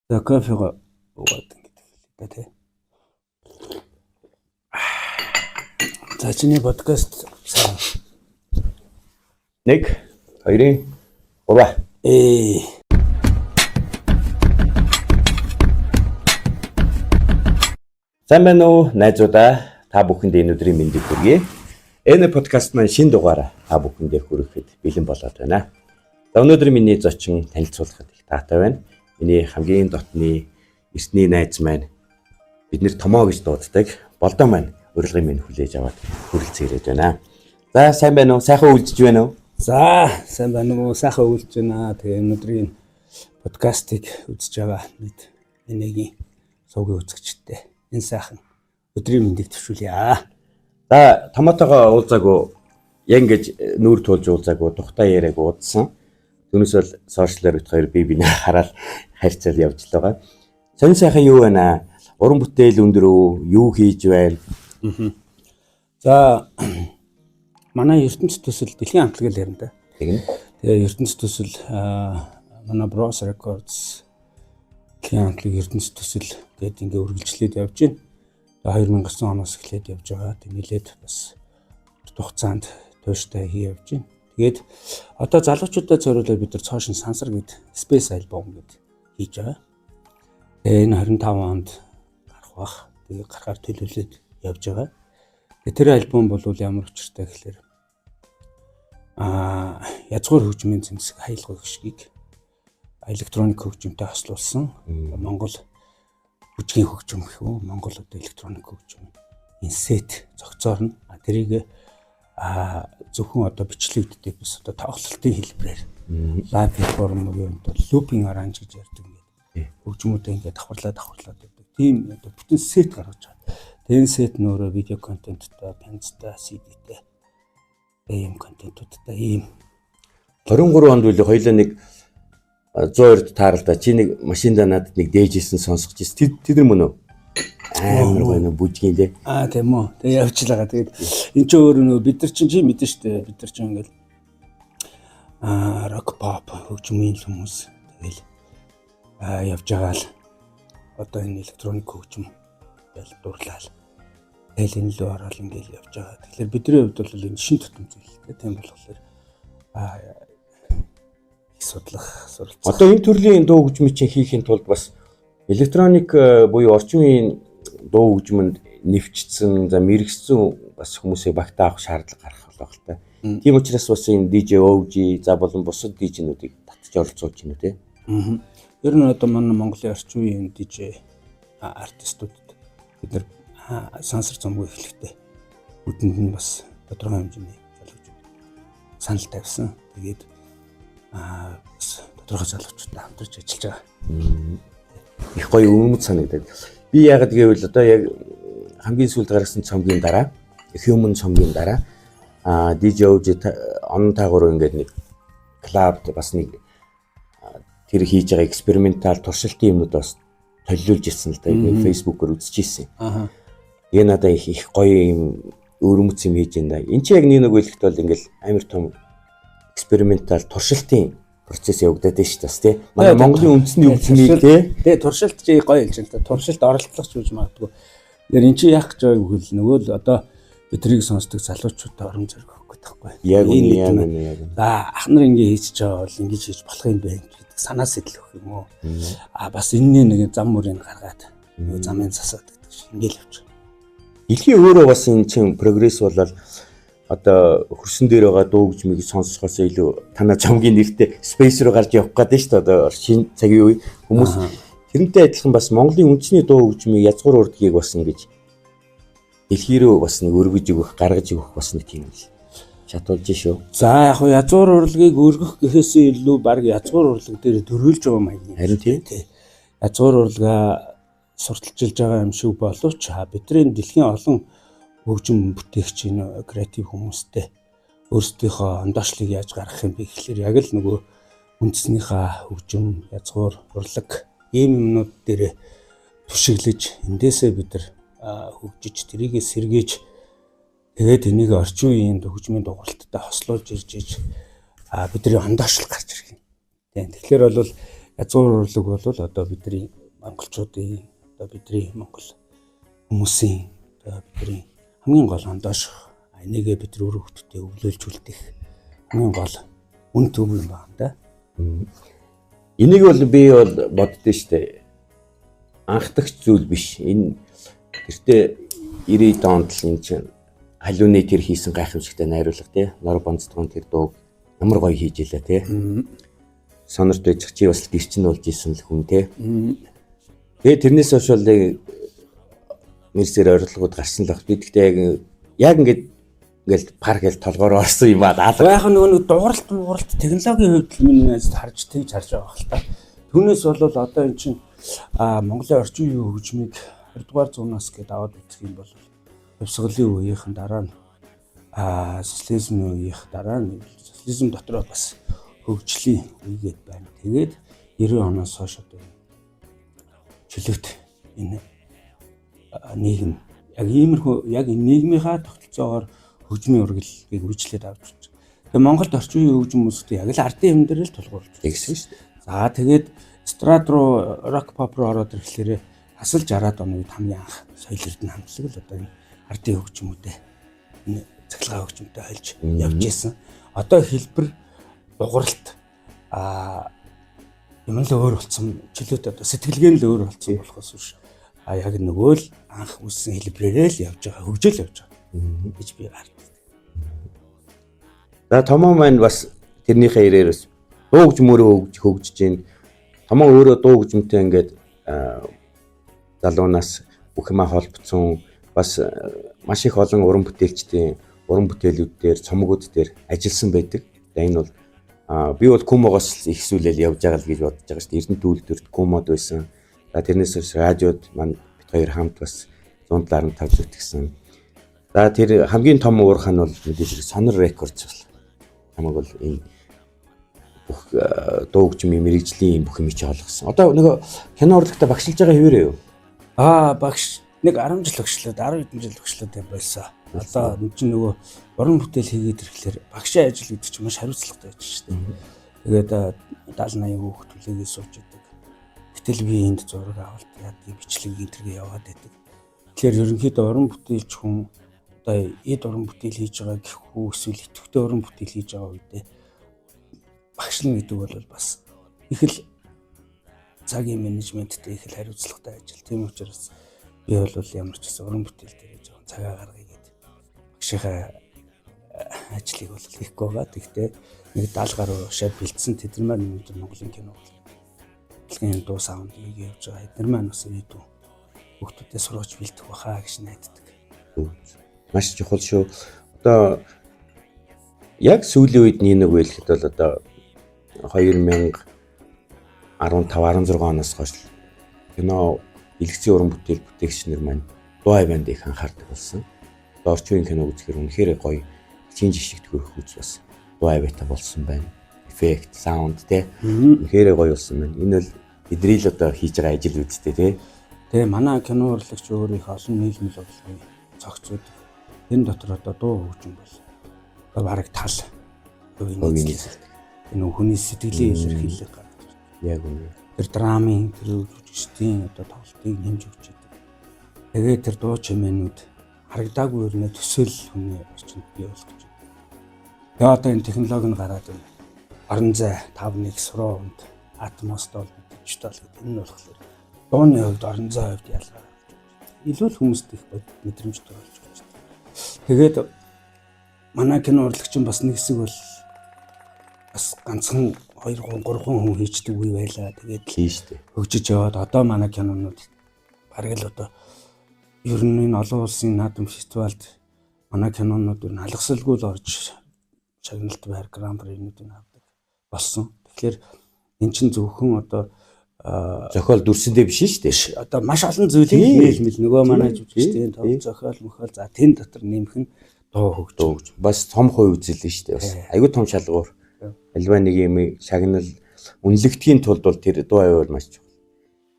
За кофего уугаад ингэдэг л дээ. За чиний подкаст сайн. 1 2 3 Сайн байна уу найзуудаа, та бүхэнд энэ өдрийн мэндийг хүргэе. Энэ подкаст маань шинэ дугаараа та бүхэндээ хүрэхэд бэлэн болоод байна. За өнөөдөр миний зочин танилцуулахад их таатай байна. Миний хамгийн дотны эртний найз маань биднэр томоо гэж дууддаг болдоо маань урилгын минь хүлээж аваад хүрэлцэн ирээд байна. За сайн байна уу? Сайхан үйлжж байна уу? За сайн байна уу? Сайхан үйлжж байна. Тэгээ өнөөдрийн подкастыг үзэж байгаа мэд энэгийн сувгийн үзэгчтэй энэ сайхан өдрийн мэндийг төвшүүлье. За томоотойгоо уулзаагүй яг ингэж нүүр тулж уулзаагүй тухтай яриаг уудсан. Түүнээс бол сошиалаар бит хоёр бие бинээ хараад харьцал явж л байгаа. Сонин сайхан юу байна? Уран бүтээл өндөр үү? Юу хийж байна? За манай ертөнц төсөл дэлхийн хамтлаг л ярина да. Тэгнэ. Тэгээ ертөнц төсөл манай Bros Records дэлхийн хамтлаг ертөнц төсөл гэдэг ингээ үргэлжлээд явж байна. 2009 оноос эхлээд явж байгаа. Тэг нилээд бас хугацаанд тууштай хий явж байна. Тэгээд одоо залуучуудад зориулаад бид нар цоошин сансар гэд Space альбом гэд хийж байгаа. Тэгээ энэ 25 онд гарах бах. Тэгээ гарахаар төлөвлөд явж байгаа. Тэр альбом бол ямар учиртай гэхээр язгуур хөгжмийн зэмсэг хаялга гişгийг электроник хөгжмөнтэй хослуулсан. Монгол бүжгийн хөгжим гэх үү? Монгол одоо электроник хөгжим энэ сет зохицоор нь тэрийг зөвхөн одоо бичлэгддэг бас одоо тоглолтын хэлбэрээр лайв перформ уу одоо лупинг аранж гэж ярьдаг ингээд хөгжмүүдээ ингээд давхарлаад байдаг. Тийм одоо бүтэн сет гаргаж байгаа. Тэр сет нөөрэ видео контенттой, пенцтэй, CD-тэй ийм контентуудтай ийм 23 онд үл хоёлаа нэг 102-д тааралдаа чи нэг машиндаа надад нэг дээжсэн сонсгож ирсэн. Тэд нар мөн үү? Амар байна бүжгийн лээ. Тийм үү. Тэгээ явж л байгаа. Тэгээд эн чинь өөр нөө бид нар чинь мэдэн штэ. Бид нар чинь ингээл рок pop хөгжмийн хүмүүс тэгэл явж байгаа л одоо энэ электроник хөгжим тэгэл дурлал. Тэгэл энэ лөө ороод ингээл явж байгаа. Тэгэхээр бидний хувьд бол энэ шин тутам зүйл. Тийм болохоор судлах суралцах. Одоо энэ төрлийн дуу хөгжмийг чинь хийхин тулд бас электроник буюу орчин үеийн дуу хөгжмөнд нэвчсэн, за мэрэгсэн бас хүмүүсээ багтаа авах шаардлага гарах болох л та. Тийм учраас бас энэ DJ OG за болон бусад DJ-нүүдийг татж оролцуулж байна үү те. Ер нь одоо манай Монголын орчин үеийн DJ артистуудад бид нар сансар цомгүй эхлэхдээ бүтэнд нь бас тодорхой хэмжээний залуучууд санал тавьсан. Тэгээд бас тодорхой залуучуудтай хамтарч ажиллаж байгаа. Их гоё өмнөд санагдаад. Би яагаад гэвэл одоо яг хамгийн сүүлд гаргасан цомгийн дараа, Human цомгийн дараа DJ OG он таагуур ингээд нэг клаб бас нэг тэр хийж байгаа экспериментал туршилтын юмнууд бас толиулж ирсэн л да. Тэгээд Facebook-оор үзчихсэн. Тэгээ надад их гоё юм өрөмц юм хийж байна. Энд чи яг нэг үйлдэлт бол ингээд амар том экспериментал туршилтын процесс явагдаад байна шүү дээ, тий. Манай Монголын үндэсний хөгжмийг тий. Тэгээ туршилт чи гоё хэлж байна. Туршилт оролцох ч үгүй магадгүй. Тэгэхээр эн чи яах гэж байгааг хэл нөгөө л одоо бидрийг сонсдог залуучуудаа орон зөрг өгөх гэдэг байхгүй. Яг үнэ. За ах нар ингэ хийж байгаа бол ингэж хийж болох юм байна гэдэг санаа сэтэл өгөх юм уу. Бас энэний нэг зам мөрийг гаргаад нөгөө замын засаад гэдэг шиг ингээл явж байгаа. Дэлхийн өөрөө бас энэ чин прогресс болол одоо хөрсөн дээр байгаа дуу хөгжмийг сонсохоос илүү танаа цомгийн нэртэй space руу гарч явах гэдэг шүү дээ. Одоо шинэ цагийн үе хүмүүс тэрнтэй адилхан бас Монголын үндэсний дуу хөгжмийг язгуур урдгийг бас ингэж дэлхий рүү бас нэг өргөж өгөх, гаргаж өгөх бас нэг тийм шатуулж шүү. За яг язгуур урлагийг өргөх гэхээсээ илүү баг язгуур урлаг дээр дөрвөлж байгаа маяг юм. Харин тийм. Язгуур урлагаа сурталчилж байгаа юм шиг боловч бидний дэлхийн олон хөгжим бүтээгчийн креатив хүмүүстэй өөрсдийнхөө ондоошлыг яаж гаргах юм бэ гэхэлэр яг л нөгөө үндэснийхээ хөгжим, язгуур, урлаг ийм юмнууд дээр түшиглэж эндээсээ бид нар хөгжиж тэрийгээ сэргээж тэгээд энийг орчин үеийн хөгжмийн дугуйлттай хослуулж ирж бидний ондоошлог гарч ирэх юм. Тэгэхээр бол Язгуур урлаг бол одоо бидний монголчуудын одоо бидний монгол хүмүүсийн одоо бидний хамгийн гол ондоошх энийгээ бид өөр хүмүүстээ өвлөөлж үлдэх хамгийн гол үн төв юм байна да. Энийг бол би бол боддөө штэ. Анхдагч зүйл биш. Энэ тэртээ 90-ад онд л энэ чинь халууны тэр хийсэн гайхамшигтай найруулга тий. Нор бонцдгон тэр дуу ямар гоё хийж илаа тий. Сонорт байж чи бас гэрчин болж исэн л хүн тий. Тэгээ тэрнээс хойш бол мэрсээр орилгууд гарсан л баг. Би гэхдээ яг ингээл парк гэл толгоор орсон юм аа. Яг нөгөө дууралт технологийн хувьд минь харж тэгж харж байгаа хэл та. Түүнээс бол одоо эн чинь Монголын орчин үеийн хөгжмийг 20-р зуунаас гээд аваад үзэх юм бол хувьсгалын үеийнхэн дараа нь социализмын үеийнх дараа нь социализм дотроо бас хөгжлийн үегээд байна. Тэгээд 90 оноос хойш одоо чөлөөт энэ нийгэм яг иймэрхүү яг энэ нийгмийнхаа тогтолцоогоор хөгжмийн урлагийг үргэлжлээд авч байна. Тэгээ Монголд орчин үеийн хөгжим хүмүүстэй яг л ардын юм дээр л тулгуурлаж тэгсэн шүү дээ. За тэгээд эстрад руу рок pop руу ороод ирэхлээр асал 60-аад оны үед хамгийн анх соёл эрдэнэ хамтлаг л одоо энэ ардын хөгжмүүдээ энэ цахилгаан хөгжмөдөө хайлж явж исэн. Одоо хэлбэр дугуйлт юм л өөр болсон. Чөлөөт одоо сэтгэлгээ нь л өөр болсон болохоос биш. Яг нөгөө л анх үссэн хэлбэрээр л явж байгаа, хөгжөөл явж байгаа гэж би гарддаг. За Томоо маань бас тэрнийхээ ирээр бас дуу хөгжмөөрөө хөгжиж гин. Томоо өөрөө дуу хөгжмөнтэй ингээд залуунаас бүх юмаа холбоцсон бас маш их олон уран бүтээлчдийн уран бүтээлүүд дээр цомгууд дээр ажилласан байдаг. За энэ бол би бол Кумогоос их сүлээл явж байгаа л гэж бодож байгаа шүү дээ. Эрдэнэ үйлдвэрт Кумод байсан. За тэрнээс хойш радиод маань бид хоёр хамт бас 175 зүтгэсэн. За тэр хамгийн том уурхай нь бол мэдээж Сонор Рекордс бол. Хамаг бол энэ бүх дуу хөгжмийн мэрэгжлийн бүх юм чи олгосон. Одоо нөгөө кино урлагтаа багшилж байгаа хэвээрээ юу? Багш нэг 10 жил өгшлөөд 10 хэдэн жил өгшлөөд байсан. Одоо энэ чинь нөгөө уран бүтээл хийгээд ирэхлээр багшийн ажил гэдэг чинь маш хариуцлагатай байж шүү дээ. Тэгээд 70-80 хүүхд түлээгээ сууж идэг. Гэтэл би энд зураг авалт яадаг бичлэг интервью яваад байдаг. Тэгэхээр ерөнхийдөө уран бүтээлч хүн одоо эд уран бүтээл хийж байгаа гэхүү эсвэл идэвхтэй уран бүтээл хийж байгаа үедээ багшлна гэдэг бол бас их л цагийн менежменттэй их л хариуцлагатай ажил. Тийм учраас би бол ямар ч гэсэн уран бүтээл дээр жоохон цагаа гаргая гэдэг багшийнхаа ажлыг бол хийхгүй байгаа. Тэгтээ нэг 70 гаруй шав бэлдсэн тэдэр маань өнөөдөр Монголын кино урлагийн дуу саундыг явж байгаа. Эдгээр маань бас ирээдүйн хүүхдүүдэд сургаж бэлдэх баха гэж найддаг. Маш чухал шүү. Одоо яг сүүлийн үед нэг хэлэхэд бол одоо 2015-16 оноос хойш кино элэгцийн уран бүтээл бүтээгчнэр маань дуу авианд их анхаардаг болсон. Одоо орчин үеийн кино үзэхээр үнэхээр гоё чин жишгт хөрөх үз бас дуу авиатай болсон байна. Эффект, саунд те үнэхээр гоё болсон байна. Энэ бол бидний л одоо хийж байгаа ажил үсттэй те. Тэгээ манай кино урлагч өөр их олон нийгмийн бодлогын цогцоод энэ дотор одоо дуу хөгжим бол одоо бараг тал хувийн энэ хүний сэтгэлийн илэрхийлэл гаргаж байна. Яг үнэ. Тэр драмын тэр жүжигчдийн одоо тоглолтыг нэмж өгч идэг. Тэгээд тэр дуу чимээнүүд харагдаагүй өрнө төсөөл хүний орчинд бий болгож байна. Тэгээ одоо энэ технологи нь гараад байна. Орон зай 5-1 суруунд атмосфер бол дижитал гэдэг энэ нь болохоор дууны хувьд орон зай хувьд ялгаа гаргаж байна. Илүү л хүмүүст их мэдрэмжтэй болж байна. Тэгээд манай кино урлагч бас нэг хэсэг бол бас ганцхан 2-3 хүн хийждэг үе байлаа. Тэгээд хийжтэй. хөгжиж яваад одоо манай кинонууд бараг л одоо ер нь энэ олон улсын наадам фестивальд манай кинонууд нь алгасалгүй л орж шагналт байр гран принуудыг авдаг болсон. Тэгэхээр эн чинь зөвхөн одоо зохиол дүрсэндээ биш шүү дээ. Одоо маш олон зүйлийг нээлмэл нөгөө манай жүжигчдийн тав зохиол мөхөл за тэн дотор нэмэх нь дуу хөгжим. Бас том хувь үзэл нь шүү дээ. Бас аюу тум шалгуур. Альва нэг юм шагнал үнэлэгдэхийн тулд бол тэр дуу аваа бол маш чухал.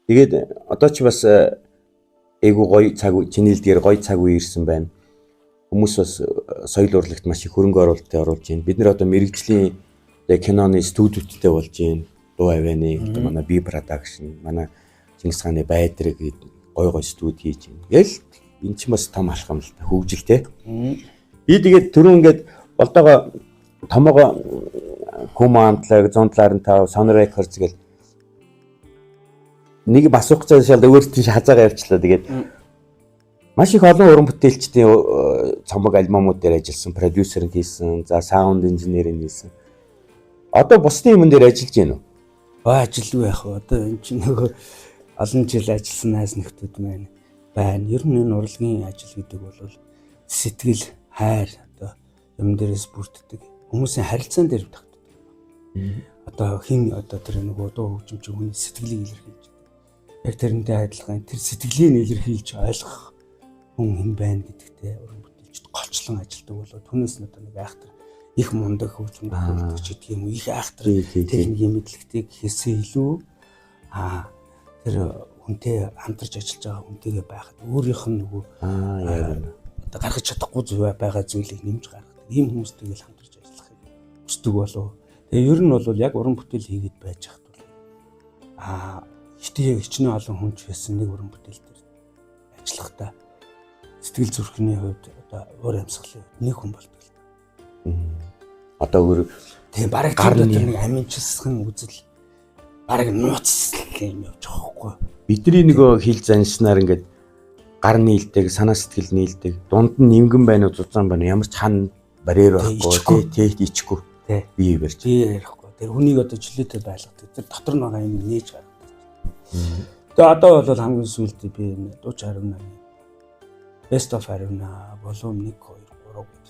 Тэгээд одоо ч бас айгу гоё цаг чиний хэлдгээр гоё цаг үе ирсэн байна. Хүмүүс бас соёл урлагт маш их хөрөнгө оруулалт оруулж байна. Бид нэр одоо мэрэгжлийн киноны студиудтэй болж байна. дуу авианы гэдэг манай би production манай Чингис хааны байдрыг гой студи хийж байна. Тэгэл эн чинь бас том алхам л та хөгжилтэй. Би тэгээд түрүүн ингээд болдогоо томоогоо Командлаг 175 Sonor Records гэл нэг бас ухцаа шал өөр тийш хазаагаа явчлаа. Тэгээд маш их олон уран бүтээлчдийн цомог альбомууд дээр ажилласан, продюсер хийсэн, за саунд инженер хийсэн. Одоо бусдын юм дээр ажиллаж байна уу? Ажилгүй яах вэ? Одоо энэ чинь нөгөө олон жил ажилласан найз нөхдүүд маань байна. Ер нь энэ урлагийн ажил гэдэг бол сэтгэл, хайр одоо юм дээрээс бүрддэг. Хүмүүсийн харилцаан дээр тогтдог. Одоо хин одоо тэр нөгөө дуу хөгжимч хүний сэтгэлийг илэрхийлж. Яг тэрнтэй адилхан тэр сэтгэлийг илэрхийлж ойлгох хүн хэн байна гэдэгтэй уран бүтээлчд голчлон ажилладаг болоо түүнээс нь одоо нэг айхтар их мундаг хөгжим тохиолдож гэдэг юм их айхтар техникийн мэдлэгтэй гэхээсээ илүү тэр хүнтэй хамтарч ажиллаж байгаа хүнтэйгээ байхад өөрийнх нь нөгөө одоо гаргаж чадахгүй байгаа зүйлийг нэмж гаргадаг ийм хүмүүстэйгээ л хамтарч ажиллахыг хүсдэг болов. Тэгээ ер нь бол яг уран бүтээл хийгээд байж хат бол ихтэй хичнээн олон хүнч байсан нэг уран бүтээл дээр ажиллахдаа сэтгэл зүрхний хувьд одоо уур амьсгалын нэг хүн болдог л. Одоо өөр тийм бараг гарны нэг аминчилсан үзэл бараг нууц юм явж байгаа хгүй. Бидний нөгөө хил заншнаар ингээд гар нийлдэг, санаа сэтгэл нийлдэг, дунд нь нимгэн байна уу, зузаан байна уу, ямар ч хан барьер байхгүй, тийм ичгүй. Бие барьж. Бие ярихгүй. Тэр хүнийг одоо жилээтэй байлгадаг. Тэр дотор нь байгаа юм нээж гаргадаг. Тэгээ одоо бол хамгийн сүүлд би энэ Дууч 18 Best of Arena volume 1 2 3 гэж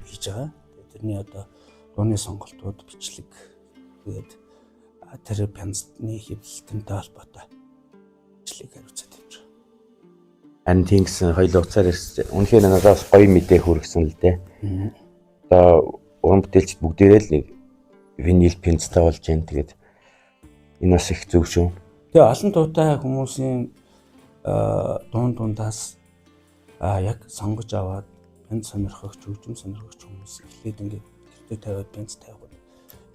хийж байгаа. Тэрний одоо дууны сонголтууд бичлэг тэгээд тэр пянцны хэвлэлтэнтэй холбоотой бичлэг хариуцаад явж байгаа. Ан Тингс хоёул уцаар ирсэн. Үнэхээр надаас гоё мэдээ хүргэсэн л дээ. Одоо уран бүтээлчд бүгдээрээ л нэг винил пянцтай болж байна. Тэгээд энэ бас их зөв шүү. Тэгээ олон дуутай хүмүүсийн дундаас яг сонгож аваад пянц сонирхогч, хөгжим сонирхогч хүмүүс эхлээд ингээд гэртээ тавиад пянц тавиад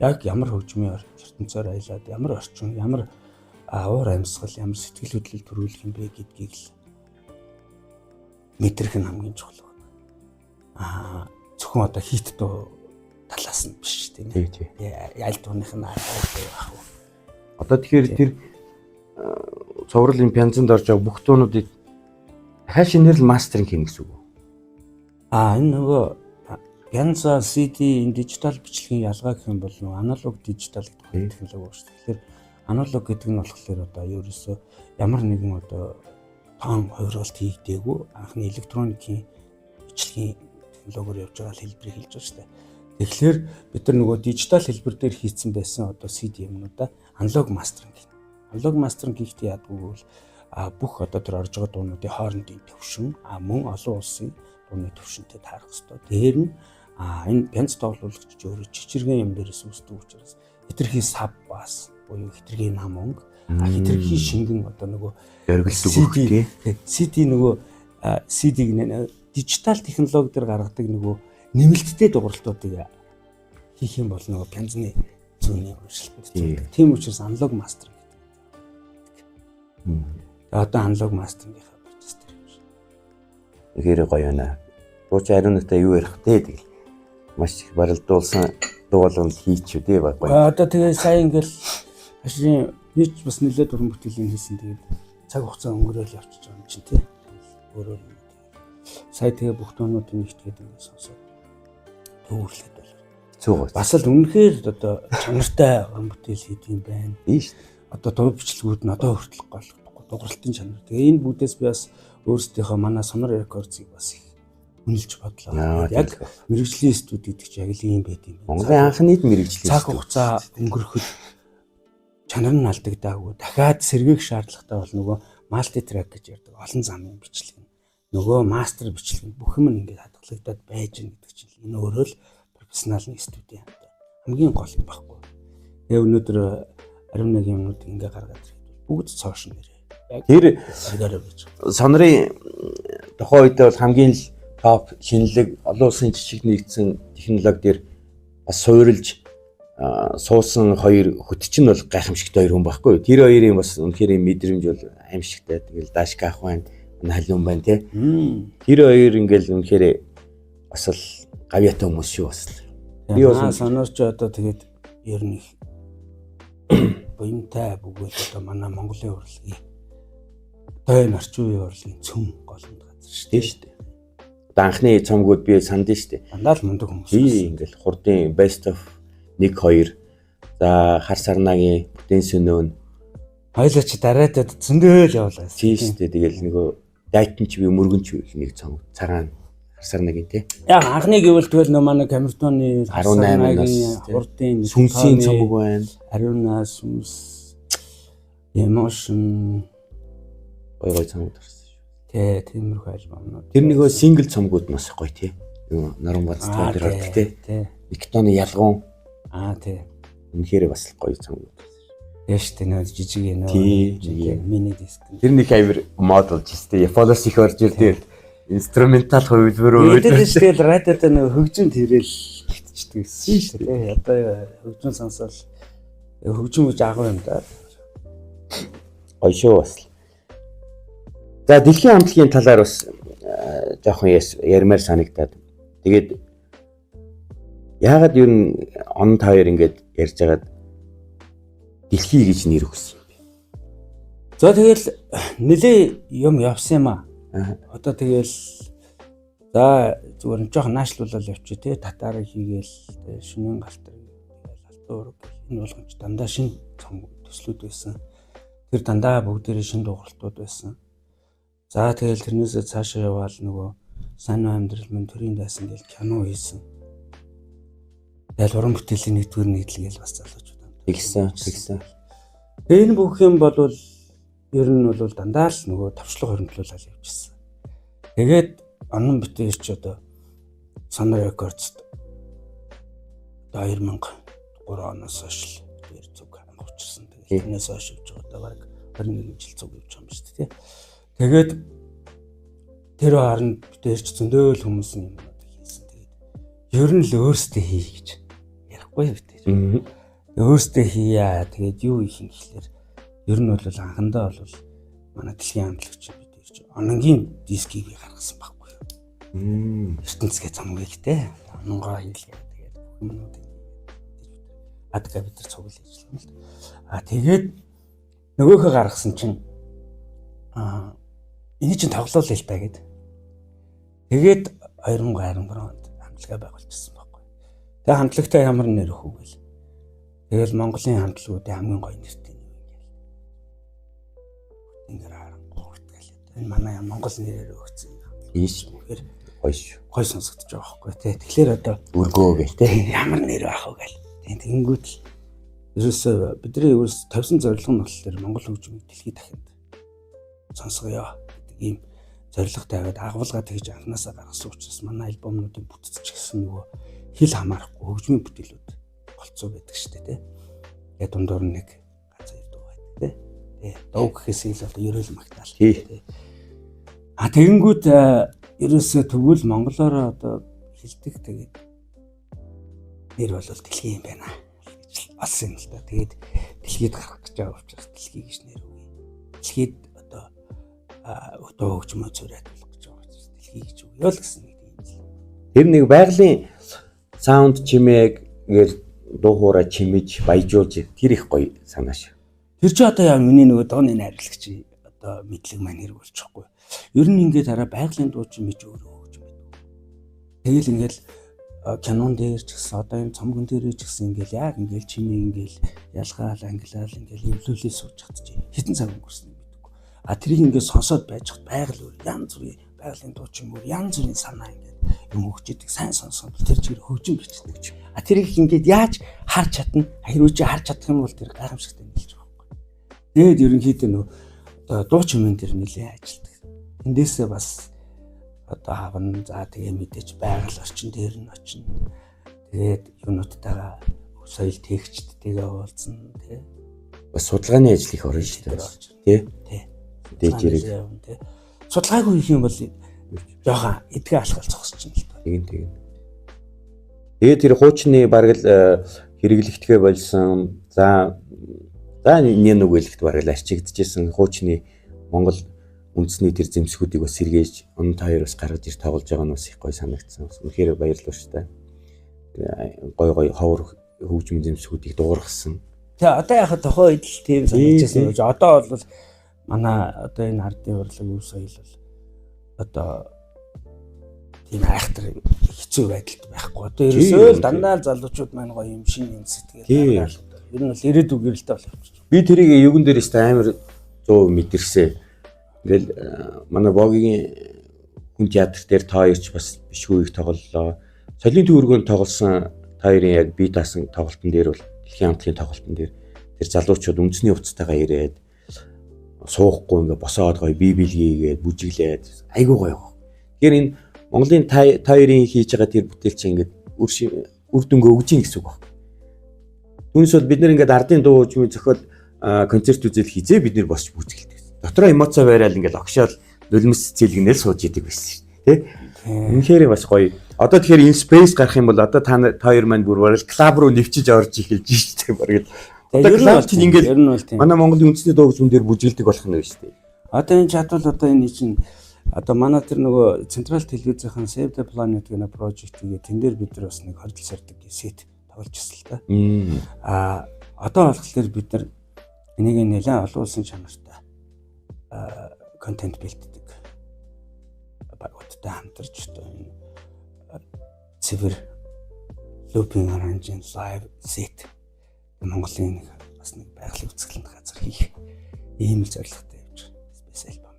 яг ямар хөгжмийн ертөнцөөр аялаад ямар орчин, ямар уур амьсгал, ямар сэтгэл хөдлөл төрүүлэх юм бэ гэдгийг л мэдрэх нь хамгийн чухал байна. Зөвхөн одоо хит дуу талаас нь биш тийм ээ. Аль дууных нь аа. Одоо тэгэхээр тэр цувралын пянцанд орж байгаа бүх дуунуудыг хааш нэр л мастеринг хийнэ гэсэн үг үү? Энэ нөгөө пянц CD энэ дижитал бичлэгийн ялгаа гэх юм бол нөгөө аналог дижитал гэдэг технологи байна шүү. Тэгэхээр аналог гэдэг нь болохоор одоо ерөөсөө ямар нэгэн одоо тоон хувиргалт хийгдээгүй анхны электроникийн бичлэгийн технологиор явж байгаа хэлбэрийг хэлж байгаа шүү дээ. Тэгэхээр бид нар нөгөө дижитал хэлбэр дээр хийцэн байсан одоо CD юмнуудаа аналог мастеринг гэнэ. Аналог мастеринг хийхдээ яадгүй бол бүх одоо тэр орж байгаа дуунуудын хоорондын төвшин мөн олон улсын дууны төвшөнтэй таарах хэрэгтэй. Тэр нь энэ пянц тоглоулагч өөрөө жижигхэн юм дээрээс үүсдэг учраас хитрхи сав бас буюу хитрхи нам өнгө хитрхи шингэн одоо нөгөө дөргөлдөг үг тий. CD нөгөө CD-г дижитал технологи дээр гаргадаг нөгөө нэмэлттэй дууралтуудыг хийх юм бол нөгөө пянцны зүүнний урьдчилалт. Тийм учраас аналог мастеринг гэдэг. Одоо аналог мастерингийнхаа процесс дээр юм шиг. Тэгэхээр гоё байна. Дууч ариунаатай юу ярих те тэгэл маш их барилдуулсан дуу болгоно хийчихв дээ баг. Одоо тэгээ сая ингээл хашийн нийт бас нэлээд уран бүтээлийн хийсэн тэгээд цаг хугацаа өнгөрөөл явчихж байгаа юм чинь тий. Өөрөө сая тэгээ бүх дуунуудыг нэгтгээд ингээд сонсоод төвөрлөд болоо. Хэцүү гоо. Бас л үнэхээр одоо чанартай уран бүтээл хийдэг юм байна. Тийм шүү. Одоо дуу бичлэгүүд нь одоо хүртэл голдохгүй дууралтын чанар. Тэгээ энэ бүдээс би бас өөрсдийнхөө манай Sonor Records-ыг бас их үнэлж бодлоо. Яг мэрэгжлийн студи гэдэг чинь яг л ийм байт юм. Монголын анхны мэрэгжлийн цаг хугацаа өнгөрөхөд чанар нь алдагдаагүй. Дахиад сэргээх шаардлагатай бол нөгөө малти трек гэж ярьдаг олон замын бичлэг. Нөгөө мастер бичлэг бүх юм ингээд хадгалагдаад байж гэн гэдэг чинь энэ өөрөө л профессионал нэг студи юм. Хамгийн гол юм баггүй. Тэгээ өнөөдөр 11 юмнууд ингээ гаргаад ирэхэд бүгд цоошин нэрээ. Тэр аргаараа байж. Сонорын тухайн үед бол хамгийн л топ шинэлэг олон улсын жижиг нэгдсэн технологи дээр бас суурилж суусан хоёр хөтч нь бол гайхамшигтай хоёр хүн байхгүй юу? Тэр хоёрын бас үнэхээр мэдрэмж бол аимшигтай. Тэгэл Дашка ах байна, манай халиун байна тий. Тэр хоёр ингээл үнэхээр бас л гавьяатай хүмүүс шүү бас л. Би бас санаарч одоо тэгээд ер нь буянтай бүгд одоо манай Монголын урлагийн одоо энэ орчин үеийн урлагийн цөм голомт газар шүү дээ. Одоо анхны цомгууд би санд нь шүү дээ. Дандаа л мундаг хүмүүс. Би ингээл хурдын best of 1 2 за хар сарнагийн бүтээн сөнөө хоёлаа чи дараадад зөндөөл явуулаа. Тийм шүү дээ. Тэгэл нөгөө дайтанч би мөргөнч нэг цом цагаан хар сарнагийн тий. Яг анхны гэвэл тэгэл нөө манай Камертоны 18-аас хурдын сүнсийн цомог байна. Ариунаас сүнс emotion Гой цомог тарсан шүү. Тий, тиймэрхүү альбомнууд. Тэр нөгөө сингл цомгууд маш гоё тий. Юу наран бацтай дээр ордог тий. Виктоны ялгуун тий. Үнэхээр бас гоё цомгууд. Яш тэ нөө жижиг нөө мини диск. Тэр нэг амир мод болж өстэй. Follows их орж ирдээ. Инструментал хувилбаруу. Тэр тэгэл радиод нөө хөгжим тэрэл хитчдэг гэсэн шүү дээ. Одоо хөгжим сонсоод хөгжим гэж агуу юм да. Гоё шүү бас. За дэлхийн хамтлагийн талаар бас жоохон ярмаар санагдаад. Тэгээд яагаад ер нь он та хоёр ингэж ярьж байгаад дэлхий гэж нэр өгсөн юм бэ? За тэгэл нэлээ юм явсан юм аа. Одоо тэгэл за зүгээр жоохон наашлуулаад явчих тий. Татарыг хийгээл шинийн галтар алтан ураг энэ болгоомж дандаа шин цом төслүүд байсан. Тэр дандаа бүгдээрээ шин дууралтууд байсан. За тэгэл тэрнээсээ цаашаа яваал нөгөө сайн амьдрал мөн төрийн дайсан гэл кино хийсэн. Тэгэл уран бүтээлийн нэгдүгээр нийтлэл бас залуучууд байна. Тэгсэн. Энэ бүх юм бол ер нь бол дандаа л нөгөө товчлог хоригдлуулаад явчихсан. Тэгээд онон бүтээлч одоо Sonor Records 2003 оноос хойш тэр зүг хамгаалчихсан. Тэгээд тэрнээс хойш явж байгаа одоо баг 21 жил зүг явж байгаа юм шүү дээ. Тэгээд тэр харанд бүтээлч зөндөөл хүмүүс юм хийсэн. Тэгээд ер нь л өөрсдөө хий гэж ярихгүй бүтээж. Өөрсдөө хийя. Тэгээд юу их юм гэхэлэр ер нь бол анхандаа бол манай дэлхийн хамтлагч бүтээж ононгийн дискийг би гаргасан байхгүй юу. ертөнцийн цамгийг те ононгоо хийлгээ. Тэгээд бүх юмнуудыг адга бид нар цуглаж ажилласан юм л. Тэгээд нөгөөхөө гаргасан чинь энэ чинь тоглоул л та гэд. Тэгээд 2013 онд хамтлагаа байгуулчихсан байхгүй. Тэгээд хамтлагтаа ямар нэр өгөх вэ? Тэгэл Монголын хамтлагуудын хамгийн гоё нэртэй юм ингээл. Ингээд харангуут гэлээ. Энэ манай Монгол нэрээр өгсөн юм. Ийш үнэхээр гоё шүү. Гоё сонсогдож байгаа байхгүй тий. Тэгэхээр одоо өргөө гэх тий. Ямар нэр байх вэ гэл. Тэгэнгүүт л ерөөсөө бидний ерөөс тавьсан зорилго нь болохоор Монгол хөгжмийг дэлхийд дахинд сонсгоё гэдэг ийм зорилго тавиад агуулга тэгж анханасаа гаргасан учраас манай альбомнуудын бүтцч гэсэн нөгөө хил хамаарахгүй хөгжмийн бүтээлүүд голцоо байдаг шүү дээ тий. Тэгээд дундуур нэг ганц хоёр дуу байдаг тий. Дуу гэхээс ил одоо ерөөл магтаал тий. Тэгэнгүүт ерөөсөө тэгвэл монголоор одоо хэлдэг тэгээд нэр бол дэлхий юм байна гэж болсон юм л да. Тэгээд дэлхийд гарах гэж байгаа учраас дэлхий гэж нэр өгье. Дэлхийд одоо өтөө хөгжмөө зураатуулах гэж байгаа учраас дэлхий гэж өгье л гэсэн нэг юм л. Тэр нэг байгалийн саунд чимээг гэр дуу хуурай чимэж баяжуулж тэр их гоё санааш. Тэр чи одоо яа миний нөгөө дооны найрлагч одоо мэдлэг маань хэрэг болчихгүй. Ер нь ингээд хараа байгалийн дуу чимэж өөрөө хөгж байдаг. Тэгэл ингээд кинон дээр ч гэсэн одоо энэ цомгон дээр ч гэсэн ингээл яг ингээл чимээ ингээл ялгаал ангилал ингээл эвлүүлээ сууж чадчих. Хитэн цаг өнгөрсөн юм бидэггүй. Тэрийг ингээд сонсоод байж хат байгаль өөр янз бүрийн байгалийн дуу чимээр янз бүрийн санаа ингээд юм өгчихдээ сайн сонсоод тэр чигээр хөгжим бичдэг ч. Тэрийг ингээд яаж харж чадна? Хэрвээ чи харж чадах юм бол тэр гайхамшигтай нэлж байгаа байхгүй. Тэгээд ерөнхийдөө нөө дуу чимэн дээр нэлээд ажилтдаг. Эндээсээ бас одоо хавна за тэгээ мэдээж байгаль орчин дээр нь очино. Тэгээд юунуудтайгаа соёл тээгчдтэйгээ уулзна тий. Бас судалгааны ажил их орно шүү дээ. Тий. Дээж ирэх. Судалгаагүй их юм бол жоохон эдгээ алхал зогсож байна л та. Тэгээд тэр хуучны бараг л хэрэглэгдэхээ болсон. За энэ нэг хэлэхэд бараг л арчигдчихсэн хуучны Монгол үндэсний тэр зэмсгүүдийг бас сэргээж он таяр бас гаргаж ир тоглож байгаа нь бас их гоё санагдсан. Үнэхээр баярлалаа шүү дээ. Гой ховор хөгжмийн зэмсгүүдийг дуургасан. Тэгээ одоо яхад тохоо идэл тийм санагдчихсан. Одоо бол манай одоо энэ ардын урлаг өв соёл бол одоо тийм айхтар хэцүү байдалд байхгүй. Одоо ерөөсөө л дандаа л залуучууд маань гоё юм шин юм сэтгэл гаргаал. Ер нь бол ирээдүйг гэрэлтэй болох юм. Би тэрийг югэн дээр өст амар 100 мэдэрсэн. Ингээл манай богийн хүн театр дээр та хоёрч бас бишгүй их тоглолоо. Солиын төвөргөнд тоглосон та хоёрын яг бие даасан тоглолтын дээр бол дэлхийн хамтлагийн тоглолтын дээр тэр залуучууд үндэсний хувцастайгаа ирээд суухгүй ингээ босоод гоё бие биелгээгээд бүжиглээд айгуу гоё. Тэгэхээр энэ Монголын та хоёрын хийж байгаа тэр бүтээл чинь ингээ үр дүнгээ өгж ийн гэсэн үг байна. Түүнээс бол бид нэр ингээ ардын дуу хөгжмийн зохиол концерт үзэл хийзээ бид нэр босч бүжгэлдэг. Дотроо эмоц байрал ингээл огшоол нулимс цэлгнэл сууж идэг байсан шүү дээ. Үнэхээр бас гоё. Одоо тэгэхээр энэ space гарах юм бол одоо та хоёр маань бүр барал клуб руу нэвчиж орж эхэлж шүү дээ. Бараг. Одоо клуб чинь ингээл манай Монголын үндэсний дуу хөгжмөн дээр бүжгэлдэг болох нь шүү дээ. Одоо энэ чадвал одоо энэ чинь одоо манай тэр нөгөө Централ телевизийн Save the Planet гэх project-ийг тэн дээр бид нар бас нэг хордол сардаг сет тоглож ирсэн л та. Одоо болохоор бид нар энийг нэлээд олон улсын чанартай контент бэлддэг. Багуудтай хамтарч одоо энэ цэвэр looping arranging live set Монголын бас нэг байгалийн үзэсгэлэнт газар хийх ийм л зорилготой явж байгаа специал бам.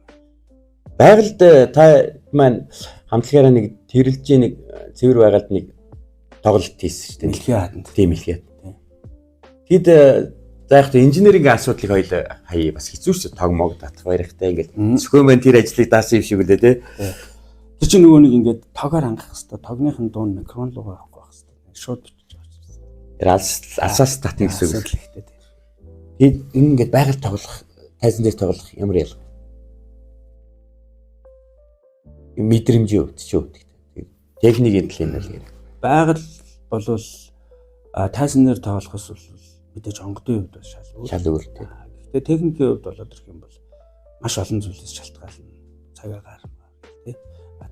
Байгальд та маань хамтлагаараа нэг тэрэлж нэг цэвэр байгальд нэг тоглолт хийсэн шүү дээ. Дэлхийн хааданд. Тийм илгээд. Тэгэд за яг та инженерийн асуудлыг хоёул хаяа бас хэцүү шүү. Тогмог татах баярхтай ингээд зөвхөн мэн тэр ажлыг даасан юм шиг үлээ те. Тэр чинь нөгөө нэг ингээд тоогоор хангах хэвээр тогныхын дуун микрон руу авах хэвээр шууд бичиж байгаа юм. Алсаас татна гэсэн үг. Тэгээд ингээд байгаль тоглох, тайзан дээр тоглох ямар ял. Мэдрэмж юу ч юу. Техникийн төлөв нь л гэр. Байгаль болвол тайзан дээр тоглохос бол мэдээж онгодын хувьд бас шал өөр тийм. Гэхдээ техникийн хувьд болоод ирэх юм бол маш олон зүйлээс шалтгаална. Цагаа гарна тий.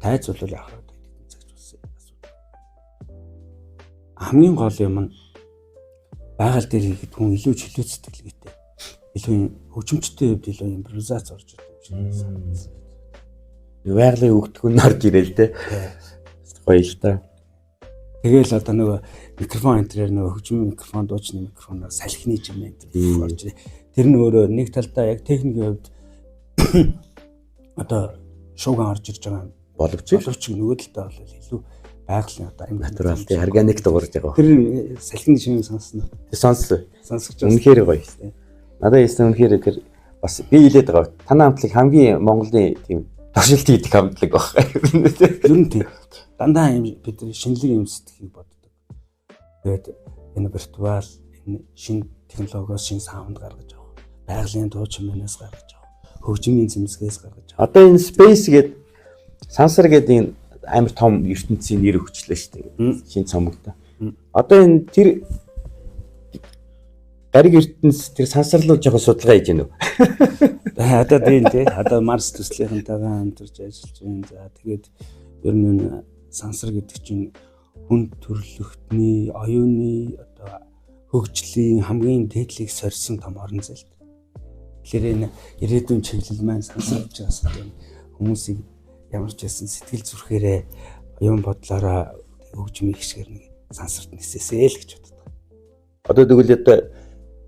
Тайз бол яг хэдэн цагт болсон асуудал. Хамгийн гол юм нь байгаль дээр хийхэд хүн илүү чөлөө сэтгэлгээтэй. Илүү хөгжимчтэй хувьд илүү импровизац орж ирдэг юм шиг. Байгалийн өгдгөн орж ирээл те. Гоё л та. Тэгэл одоо нөгөө микрофон энтрээр нөгөө хөгжмийн микрофон, дуучны микрофоноор салхины юм энэ орж ирээ. Тэр нь өөрөө нэг талдаа яг техникийн хувьд одоо шууган орж ирж байгаа боловч нөгөө талдаа бол илүү байгалийн одоо натурал тий органик дуурж байгаа. Тэр салхины шимийг сонсно. Сонсож үнэхээр гоё. Надад яасан үнэхээр тэр бас би хэлээд байгаа. Танай хамтлаг хамгийн Монголын тийм туршилт хийдэг хамтлаг байна. Ер нь тийм. Дандаа юм бид шинэлэг юм сэтгэхийг боддог. Тэгээд энэ виртуал энэ шинэ технологиос шинэ саунд гаргаж авах. Байгалийн дуучин манаас гаргаж авах. Хөгжмийн зэмсгээс гаргаж авах. Одоо энэ space гэдэг сансар гэдэг энэ амар том ертөнцийн нэр өгчлээ шүү дээ. Шинэ цомогтой. Одоо энэ тэр гариг ертөнц тэр сансарлуу жоохон судалгаа хийж байна уу? Одоо тийм тий. Одоо Марс төслийнхэнтэйгээ хамтарч ажиллаж байна. За тэгээд ер нь сансар гэдэг чинь хүн төрөлхтний, оюуны одоо хөгжлийн хамгийн дээдлийг сорьсон том орон зайд. Тэгэхээр энэ ирээдүйн чиглэл маань сансарж байгаа хүмүүсийг ямар ч байсан сэтгэл зүрхээрээ оюун бодлороо хөгжмийн хишгээр нэг сансарт нисээсэй л гэж боддог. Одоо тэгвэл одоо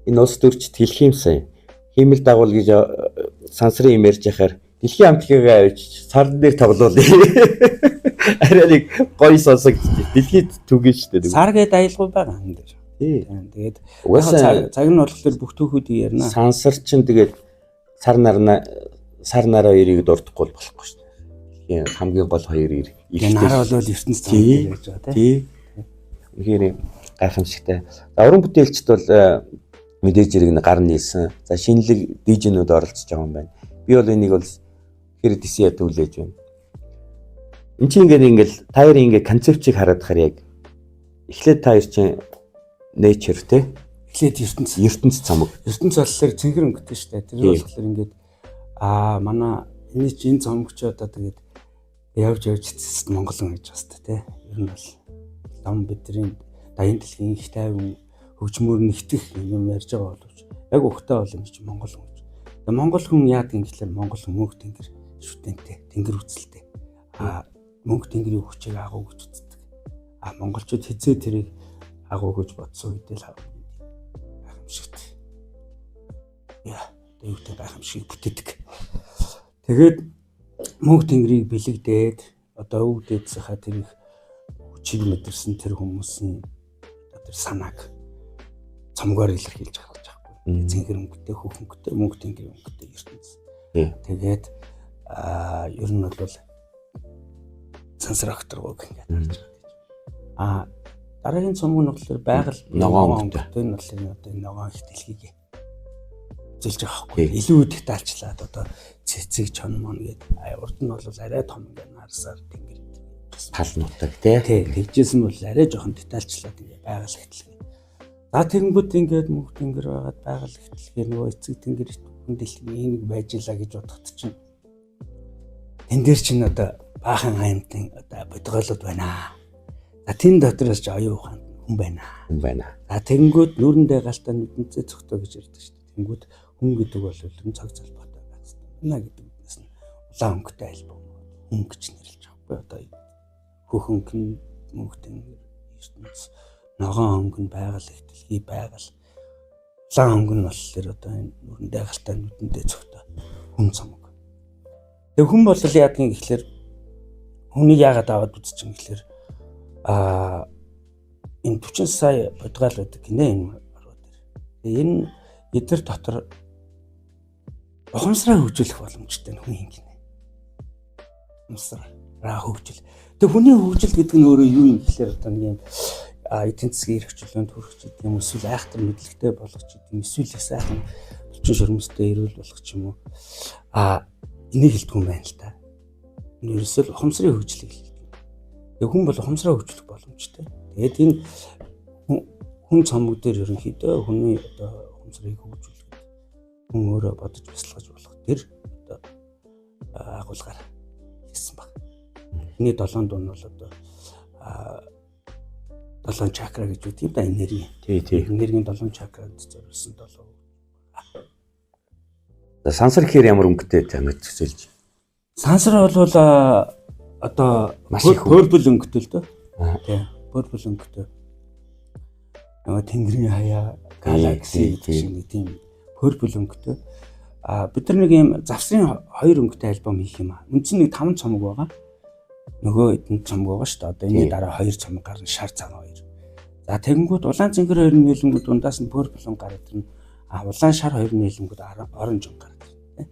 энэ улс төрчд хэлэх юмсан. Хиймэл дагуул гэж сансрын юм ярьж яхаар дэлхийн хамтлагаа авч сарн дээр тоглоулъя. Арай нэг гоё сонсогдчих. Дэлхийд түгэн шүү дээ. Сар гээд аялгүй байгаа юм дээр. Тэгээд цаг нь болохоор бүх түүхүүдийг ярина. Сансар чинь тэгээд сар нараа хоёрыг дурдахгүй болохгүй шүү дээ. Хамгийн гол хоёрыг нар бол ертөнц цаана гэж байгаа тийм. Үнэхээр гайхамшигтай. Уран бүтээлчд бол мэдээж зэрэг гар нийлсэн. За шинэлэг дижнүүд оролцож байгаа юм байна. Би бол энийг бол хэр дэсээ ядуулж байна. Энд чинь ингээл та хоёрын ингээ концепцийг хараад хахаар яг эхлээд та хоёр чинь Nature те. Эхлээд ертөнц. ертөнц цамаг. ертөнц болохоор цэнхэр өнгөтэй шүү дээ. Тэр болохоор ингээд манай энэ цомогч одоо тэгээд явж эцэст Монголын гэж баста те. Ер нь бол лам бидний дайны дэлхийн их тайван хөгжмөр нэгтгэх юм ярьж байгаа боловч яг өгтөө бол юм чи Монгол хүн. Тэгээд Монгол хүн яадаг юм гэхэлэр Монгол хүн мөнх тэнгэр шүтэнтэй, тэнгэр үзэлтэй. Мөнх тэнгэрийн хүчийг агуу гэж үздэг. Монголчууд хизээ тэрийг агуу гэж бодсон үедээ л гайхамшигт. Тэвтэй гайхамшиг бүтээдэг. Тэгээд мөнх тэнгэрийг бэлэгдээд одоо өвдөдсөхөө тэрийг хүчийг мэдэрсэн тэр хүмүүсийн тэр санааг цомгоор илэрхийлж байгаа гэж байна. Цэнхэр өнгөтэй, хөхөнгөтэй, мөнх тэнгэрийн өнгөтэй ертөнц. Тэгээд ер нь бол сансрахтаргог ингээд харж байгаа. Дараагийн цомог нь болохоор байгаль ногоон өнгөтэй нь бол одоо энэ ногоон их дэлхийг зэлж байгаа байхгүй. Илүү детальчлаад одоо цэцэг чонмон гэдэг урд нь бол арай том ингээд нарсаар тэнгэр тал нутаг тий. Тэгжсэн бол арай жоохон детальчлаад ингээд байгаль их дэлхий. За тэгэнгүүт ингээд мөнх тэнгэр байгаад байгаль их дэлхий нөгөө эцэг тэнгэр хүн дэлхийн нэг байж илаа гэж бодоход чинь тэн дээр чинь одоо баахан аймтын одоо бодголууд байна. Тэн дотроос ч оюун ухаанд хүн байна. Тэгэнгүүт нүрэндээ галтаа нүдэнцээ цогтоо гэж ярьдаг шүү дээ. Тэгэнгүүт хүн гэдэг бол юм цаг залбаатай байсан. Байна гэдэг үгнээс нь улаан өнгөтэй альбом хүн гэж нэрлэж байгаа. Одоо хөхөнг нь мөнхтэн ертөнц ногоон өнгө нь байгаль их дэлхий байгаль улаан өнгө нь болохоор одоо энэ нүрэндээ галтаа нүдэндээ цогтоо хүн цамаг. Тэг хүн бол яадгийн гэхэлэр хүнийг яагаад аваад үзчих юм гэхэлэр энэ 40 сая бодгаал байдаг гинэ энэ ороо дээр. Энэ эдгээр дотор ухамсараа хөгжүүлэх боломжтой хүн юм гинэ. Ухамсараа хөгжил. Тэг хүний хөгжил гэдэг нь өөрөө юу юм гэхэлэр одоо нэг юм эдийн засгийн эрхчлөлөнд хүрэх ч гэдэг юм эсвэл айхтар мэдлэгтэй болгох ч гэдэг юм эсвэл сайхан булчин шөрмөстэй эрүүл болгох ч юм уу. Энийг хэлдэг юм байна л та. Энэ ерөөсөө ухамсарын хөгжлийг хэлдэг. Тэгээ хүн бол ухамсараа хөгжүүлэх боломжтой. Тэгээд энэ хүн цомог дээр ерөнхийдөө хүний одоо ухамсарыг хөгжүүлэх хүн өөрөө бодож бясалгаж болох тэр одоо агуулгаар хийсэн баг. Эний 7 дуун бол одоо 7 чакра гэж үгтэй да энерги. Энергийн 7 чакранд зориулсан 7. Сансар гэхээр ямар өнгөтэй тамиг төсөөлж? Сансар бол одоо маш их purple өнгөтэй л дөө. Тийм, purple өнгөтэй. Нөгөө тэнгэрийн хаяа, галакси гэдэг шиг нэг тийм purple өнгөтэй. Бид нар нэг юм завсын 2 өнгөтэй альбом хийх юм аа. Үндсэн нэг 5 цомог байгаа. Нөгөө эдэн цомог байгаа шүү дээ. Одоо энэ дараа 2 цомог гарна, шар цаг 2. За тэгэнгүүт улаан цэнгэр 2 нийлэнгүүд дундаас нь purple өнгө гараад ирнэ. Улаан шар 2 нийлэнгүүд оранж өнгө гараад ирнэ.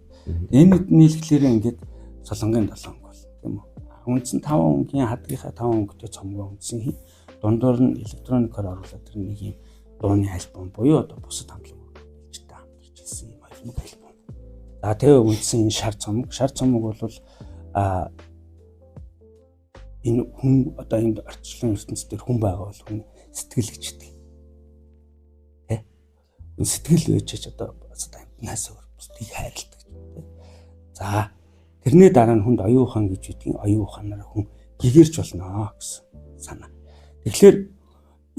Энэ нийлэхлээрээ ингээд солонгийн 7 өнгө бол тийм үү. Үндсэн 5 өнгийн хадгийнхаа 5 өнгөтэй цомгоо үндсэн дундуур нь электроникоор оруулаад тэр нэг юм дууны альбом буюу одоо бусад хамтлаг хэлжтэй хамтарч ирсэн юм альбом. За тэгээ үндсэн энэ шар цомог бол энэ хүн одоо энэ ардчлалын ертөнцийн дээр хүн байгаа бол хүн сэтгэл гэж хэлдэг. Тэ? Энэ сэтгэл үеч одоо амтнаас өөр бусдыг хайрладаг тийм. За тэрний дараа нь хүнд оюун ухаан гэж үгдгийн оюун ухаанаараа хүн гэгэрч болно гэсэн санаа. Тэгэхээр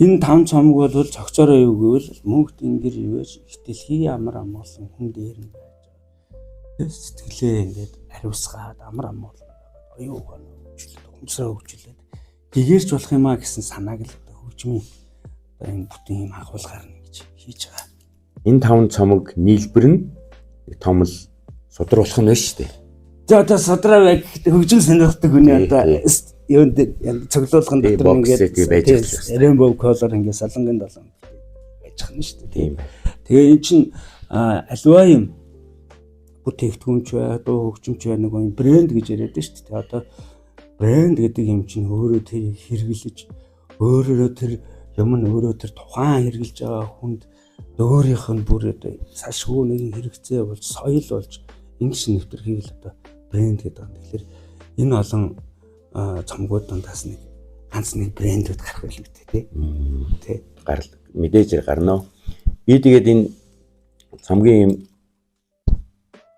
энэ 5 цомог бол цогцороо юу гэвэл мөнх тэнгэр ивэж их дэлхий амар амгалан хүн дээр нь байж байгаа. Сэтгэлээ ингээд ариусгаад амар амгалан оюун ухаан ухамсараа хөгжүүлээд гэгэрч болох юмаа гэсэн санааг л одоо хөгжмийн одоо энэ бүтэн юм агуулгаар нь гэж хийж байгаа. Энэ 5 цомог нийлбэр нь том л судруулах нь байна шүү дээ. За одоо содроо хөгжил сонирхдаг хүний одоо юунд цоглуулгын дотор ингээд rainbow color ингээд солонгийн 7 байж байгаа нь шүү дээ. Тийм. Тэгээ эн чинь альва юм бүтээгдэхүүнч бай, дуу хөгжимч бай нэг юм брэнд гэж яриад байна шүү дээ. Одоо брэнд гэдэг юм чинь өөрөө тэр хэрэглэж өөрөө тэр юм нь өөрөө тэр тухайн хэрэглэж байгаа хүнд өөрийнх нь бүр одоо сашгүй нэг хэрэгцээ болж соёл болж ингэж нэвтрхийг л одоо брэнд гэдэг юм. Тэгэхээр энэ олон цомгууд дундаас нэг ганц нэг брэндүүд гарах байлгүй тий. Гарал мэдээж гарна. Би тэгээд энэ цамгийн юм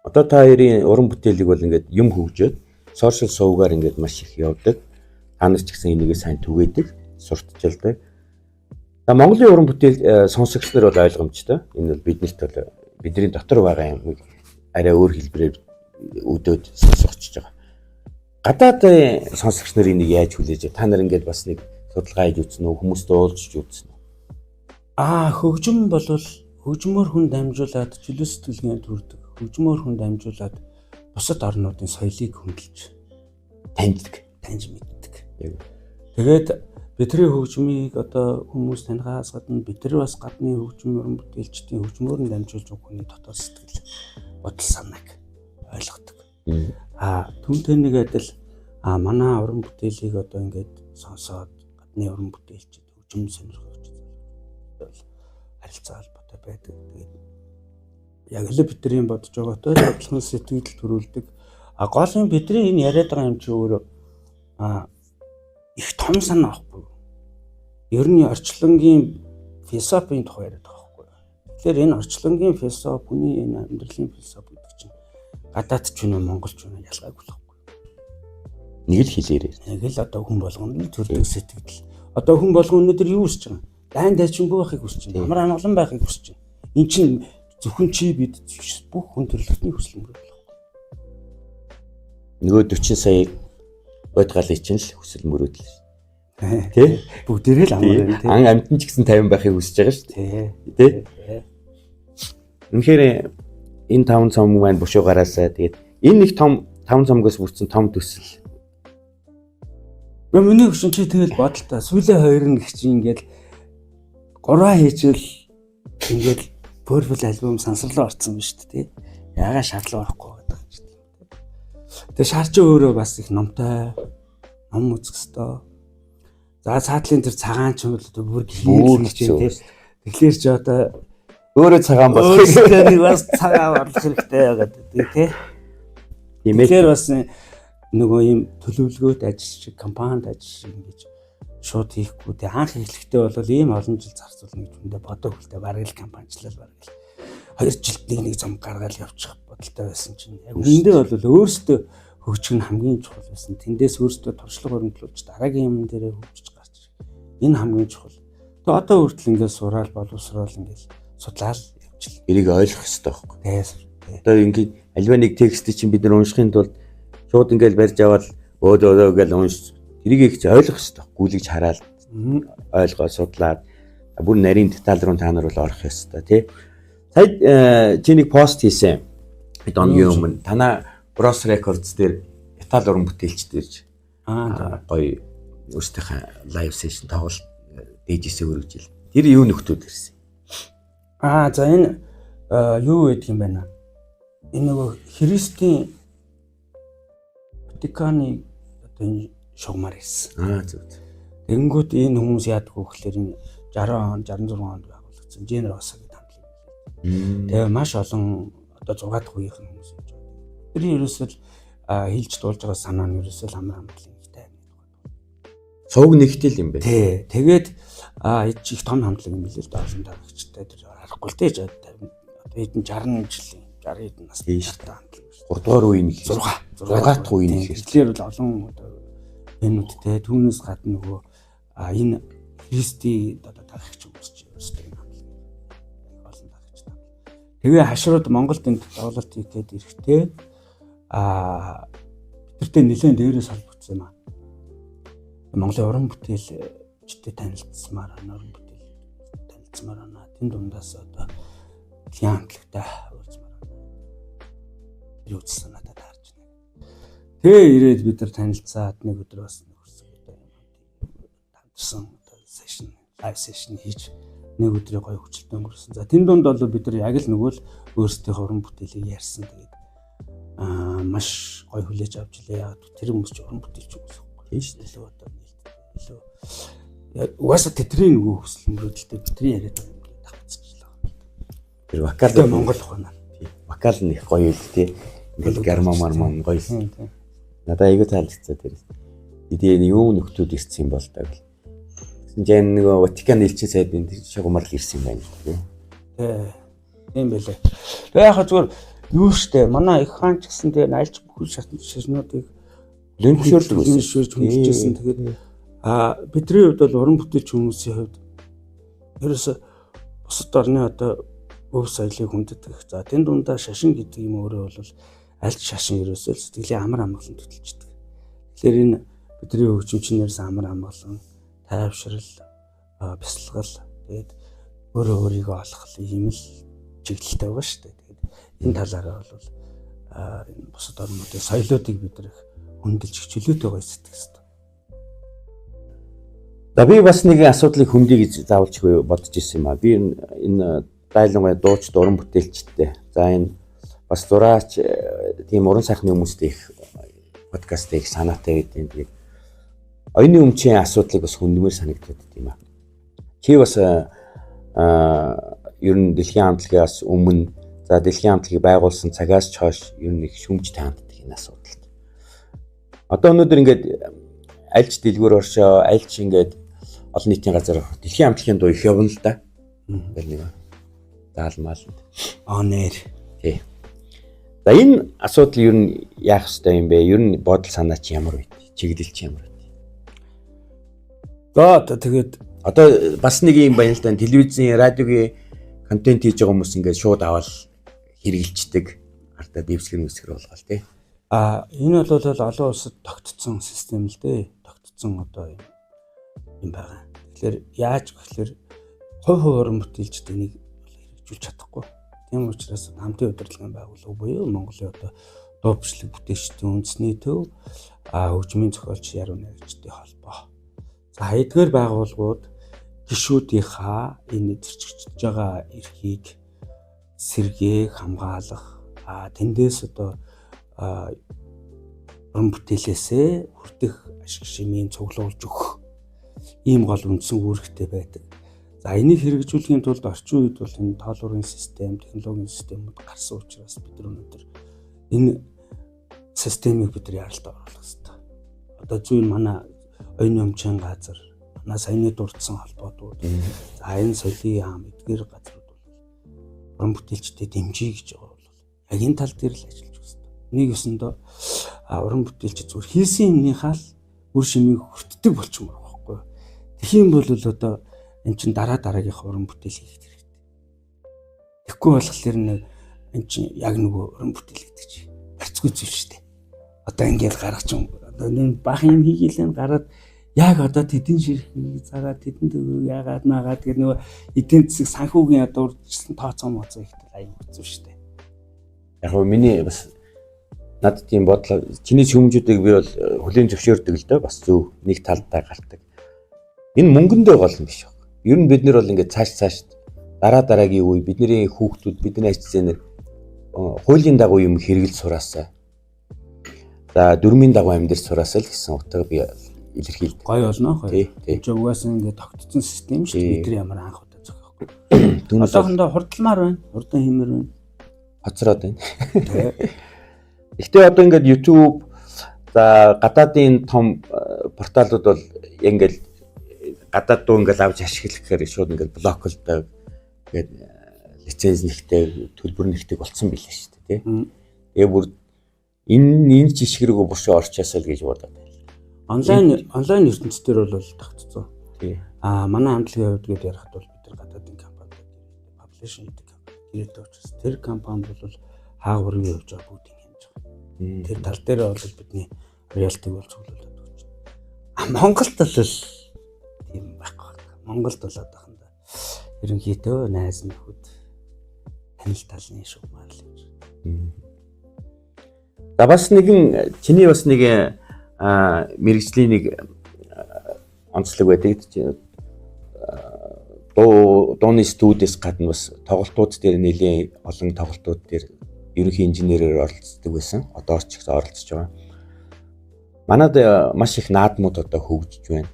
одоо та хоёрын уран бүтээлийг бол ингээд юм хөгжөөд сошиал сувгаар ингээд маш их явдаг. Та нар ч гэсэн энийгээ сайн түгээдэг, сурталчилдаг. За Монголын уран бүтээл сонсогч нар бол ойлгомжтой. Энэ бол биднэрт бол бидний дотор байгаа юм арай өөр хэлбэрээр өдөөд сонсогчж байгаа. Гадаадын сонсогч нар энийг яаж хүлээж та нар ингээд бас нэг судалгаа хийж үзсэн үү? Хүмүүст уулзч үзсэн үү? Хөгжим бол хөгжмөөр хүн дамжуулаад чөлөө сэтгэлгээ төрдөг. Хөгжмөөр хүн дамжуулаад бусад орнуудын соёлыг хөндлөж таньж мэддэг. Тэгээд бидний хөгжмийг одоо хүмүүс танихаас гадна бид нар бас гадны хөгжим уран бүтээлчдийн хөгжмөөр нь дамжуулж хүний дотоод сэтгэл бодол санааг ойлгодог. Түүнтэй нэг адил манай уран бүтээлийг одоо ингээд сонсоод гадны уран бүтээлчд хөгжим сонирхогч харилцаа холбоотой байдаг. Тэгээд яг л бидний бодож байгаатай адилхан сэтгэл төрүүлдэг. Гол нь бидний энэ яриад байгаа юм чи өөрөө их том санаа авахгүй. Ер нь орчлонгийн философийн тухай яриад байгаа байхгүй. Тэгэхээр энэ орчлонгийн философи, хүний энэ амьдралын философи гэдэг чинь гадаад ч үнэ монголч үнэ ялгаагүй л байхгүй. Нэг л хэлээрээ. Нэг л одоо хүн болгонд л төрдөг сэтгэл. Одоо хүн болгон өнөөдөр юу хүсэж байгаа? Дайн дайчингүй байхыг хүсэж байна. Амар амгалан байхыг хүсэж байна. Энд чинь зөвхөн чи бид бүх хүн төрөлхтний хүсэл мөрөөдөл байхгүй. Нөгөө 40 сая бодгалын чинь л хүсэл мөрөөдөл. Тэ? Бүгдээрээ л амар байна. Ан амтэн ч гэсэн 50 байхыг хүсэж байгаа шүү дээ. Тэ? Үнэхээр энэ 5 цом маань бушуугараасаа тэгээд энэ нэг том 5 цомгоос бүрдсэн том төсөл. Миний хөшин чи тэгэл бодолтой. Сүүлийн 2 нэг чинь ингээл 3 хийжэл ингээл purple альбом сансарлаа орцсон биз дээ. Ягаа шаардлага байхгүй гэдэг юм чинь. Тэгээ шаарч өөрөө бас их номтой ном үзэх хэвээр. За цаатлын тэр цагаан ч бол бүр хийлгэж тийм. Тэгэхээр ч одоо өөрөө цагаан болох хэрэгтэй бас цагаан болох хэрэгтэй гэдэг тийм. Тэгэхээр бас нөгөө юм төлөвлөгөөт ажиллаж компанид ажиллаж ингэж шууд хийхгүй те анх эхлэхдээ бол ийм олон жил зарцуулна гэж хүндээ бодоо хөлтэй бараг л компаничлал бараг л 2 жилд нэг зам гаргаад явчих бодолтой байсан чинь яг үүндээ бол өөрөөсөө хөгжих нь хамгийн чухал байсан. Тэндээс өөрөөсөө туршлага өргөмжлүүлж дараагийн юм дээрээ хөгжиж гарч энэ хамгийн чухал. Тэгээ одоо хүртэл ингээд сураал боловсруул ингээд судлаад явчихлаа. Эрийг ойлгох хэрэгтэй байхгүй. Тийм. Одоо ингээд альва нэг текстийг чинь бид нар уншихын тулд шууд ингээд барьж аваад өөдөө гэж унш тэрийг их ойлгох хэрэгтэй. Гүйлгэж хараад ойлгоо судлаад бүр нарийн деталь руу та нар бол орох ёстой тий. Сая чи нэг пост хийсэн. Бид оны өмнө танаа Bros Records дээр Итали уран бүтээлчдэр гоё өөрсдийнхээ лайв сешн тоглолт дээжсээ өргөжил. Тэр юу нөхдүүд ирсэн. За энэ юу гэдэг юм байна. Энэ нөгөө Христийн Ватиканы одоо энэ шугамар ирсэн. Зөв. Тэгэнгүүт энэ хүмүүс яадаг вэ гэхээр энэ 60 он 66 онд байгуулагдсан Generosa гэдэг хамтлаг. Тэгээ маш олон одоо 6 дахь үеийнхэн хүмүүс юм. Тэрний ерөөсөө хилж дуулж байгаа санаа нь ерөөсөө амар амгалан ихтэй. Цуг нэгтэл юм байна. Тий. Тэгээд их том хамтлаг юм билээ л дээ олон дарагчтай тэр харахгүй л дээ. Одоо хэдэн 60 жилийн 60 хэдэн настай хамтлаг. 3 дугаар үеийн 6 дахь үеийн хэлээр бол олон одоо энүүдтэй түүнээс гадна нөгөө энэ Христи одоо дагагч өмсч ерөөсөө юм хамтлаг. Олон дагагчтай. Тэгээ хашрууд Монголд энэ тоглолт хийгээд ирэхдээ бидэртээ нэлээд дээрээс холбогдсон юм аа. Монголын уран бүтээлчтэй танилцсмаар уран бүтээл танилцмаар байна. Тэн дундаас одоо Италийн хамтлагтай уулзмаар байна. Тэр үзсэн надад харж байна. Тэгээ ирээд бид нар танилцаад нэг өдөр бас нөхөрсөн одоо танилцсан одоо сешн лайв сешн хийж нэг өдрийн гоё хөвчлөлтөнд өнгөрсөн. За тэн дунд бол бид нар яг л нөгөө л өөрсдийнхөө уран бүтээлийг ярьсан. Тэгээд маш гоё хүлээж авч илээ. Яг тэр хүмүүс ч уран бүтээлч хүмүүс байхгүй. Тийм шүү дээ. Одоо илүү угаасаа тэдний нөгөө хүсэл мөрөөдөлтэй бидний яриад байгаа юм давцчихлаа. Тэр вокал Монгол ухаанаа. Тийм. Вокал нь их гоё л тий. Ингээл гармамарман гоё. Надад айгүй таалагдсан тэр. Бидний юу нөхдүүд ирсэн юм бол таг. Жин нөгөө Ватикан элчин сайдын шагумар л ирсэн юм байна тийм. Тийм байлээ. Тэгээ яг зүгээр юу штэ манай их хаан ч гэсэн тэгээ альч бүхэл шашнуудыг Лөнхшөөрж хүндижсэн. Тэгээд бидний хувьд бол уран бүтээлч хүмүүсийн хувьд ерөөсө бусад орны одоо өв соёлыг хүнддэг. За тэн дундаа шашин гэдэг юм өөрөө бол альч шашин ерөөсөө сэтгэлийн амар амгалан төтөлждөг. Тэгэхээр энэ бидний хөгжимчнээс амар амгалан, тайвшрал, бясалгал тэгээд өөрөө өөрийгөө олох юм л чиглэлтэй байгаа шүү дээ. Тэгээд энэ талаараа бол энэ бусад орнуудын соёлоодыг бид нэх хөндлөж хичээлөөтэй байгаа сэтгэх хэрэгтэй. За би бас нэг асуудлыг хөндөе гэж заавалж бодож ирсэн юм аа. Би энэ дайлангуй дууч уран бүтээлчтэй. За энэ бас зураач тийм уран сайхны хүмүүстэй их подкастыг санаатай байдیں۔ Тэгээд оюуны өмчийн асуудлыг бас хөндмөр санагдаад тийм аа. Чи бас ер нь дэлхийн хамтлагаас өмнө за дэлхийн хамтлагийг байгуулсан цагаас ч хойш ер нь их шүмж таанддаг энэ асуудалд. Одоо өнөөдөр ингээд альч дэлгүүр оршоо, альч ингээд олон нийтийн газар дэлхийн хамтлагийн дуу их явна л да. Тэгэл нэг даалмаалд. Нэр. Тий. За энэ асуудал ер нь яах ёстой юм бэ? Ер нь бодол санаа чи ямар байд? Чиглэл чи ямар байд? За тэгээд одоо бас нэг юм байна л да. Телевизийн, радиогийн контент хийж байгаа хүмүүс ингээд шууд аваад хэрэгжилждэг. Артаа дэвсгэр мүсгэр болгоол тий. Энэ бол олон улсад тогтцсон систем л дээ. Тогтцсон одоо юм байгаа. Тэгэхээр яаж гэхээр хувь уран бүтээлчд энийг хэрэгжүүлж чадахгүй. Тийм учраас хамтын удирдлагын байгууллага буюу Монголын одоо дуу бичлэг бүтээлчдийн үндэсний төв, хөгжмийн зохиолч яруу найрагчдын холбоо. За эдгээр байгууллагууд гишүүдийнхаа энэ зөрчигдөж байгаа эрхийг сэргээх, хамгаалах, тэндээс одоо уран бүтээлээсээ хүртэх ашиг шимийн цуглуулж өгөх ийм гол үндсэн үүрэгтэй байдаг. За энийг хэрэгжүүлэхийн тулд орчин үед бол энэ тоолуурын систем, технологийн системүүд гарсан учраас бид өнөөдөр энэ системийг бид яралт оруулах хэрэгтэй. Одоо зүйл манай оюуны өмчийн газар, манай саяны дурдсан холбоотууд, за энэ соёлын яам эдгээр газрууд бол уран бүтээлчдэд дэмжиж гэж байгаа бол яг энэ тал дээр л ажиллаж байна. Нэг өсөндөө уран бүтээлч зүгээр хийсэн юмныхаа л үр шимийг хүртдэг болчмоор байхгүй. Тэгхийн бол одоо энэ чин дараагийнхаа уран бүтээл хийх хэрэгтэй. Тэгэхгүй болохоор энэ чин яг нөгөө уран бүтээл гэдэг чинь барьцгүй зүйл шүү дээ. Одоо ингээд гаргаж одоо энэ бах юм хийгээл гараад яг одоо тэдэн ширхгийг цагаад тэдэн төгөөг яагаад наагаад гэдэг нөгөө эдийн засаг санхүүгийн одоо урдчлан тооцоо моцоо ихтэй аюул хэцүү шүү дээ. Яг нь миний бас надад тийм бодлоо чиний шүмжүүдийг би бол хүлээн зөвшөөрдөг л дээ бас зөв нэг талдаа гардаг. Энэ мөнгөндөө гол юм биш баг. Ер нь бид нар бол ингээд цааш дараагийн үе бидний хүүхдүүд бидний ач зээнэр хуулийн дагуу юм хэрэгэл сураасаа. За дөрмийн дагуу амьдрал сураасаа л гэсэн утгаар би илэрхийлдэг. Гоё болно гоё. Энд угаасаа ингээд тогтцсон систем шүү дээ. Бидний ямар анх удаа зохиохгүй. Одоохондоо хурдламаар байна. Хурдан хэмээр байна. Хоцроод байна. Гэхдээ одоо ингээд YouTube за гадаадын том порталууд бол ингээд гадаад дуу ингээд авч ашиглах гэхээр шууд ингээд блоклдог тэгээд лиценз нэгтэй төлбөр нэгтэй болцсон билээ шүү дээ тий. Тэгээ бүр энэ жишг рүү бушаа орчаасаа л гэж бодоод байна. Онлайн ертөнцийн бол тогтцсон. Тий. Манай хамтлагийн хувьд гээд ярихад бол бид нар гадаадын компанид паблишинг гэдэг компанид ирээд учраас тэр компанид бол хаагуурын явж байгаа бүгдийг хянаж байгаа. Тэр тал дээр бол бидний роялтиг бол цуглуулад өгч байна. Монголд бол тийм байхгүй. Монголд бол одоохондоо ерөнхийдөө найз нөхөд танил талны шугамар л юм. За бас нэгэн чиний бас нэг мэрэгжлийн нэг онцлог байдаг. Дууны студиэс гадна бас тоглолтууд дээр нэлээд олон тоглолтууд дээр ерөнхий инженерээр оролцдог байсан. Одоо ч их оролцож байгаа. Манайд маш их наадмууд одоо хөгжиж байна.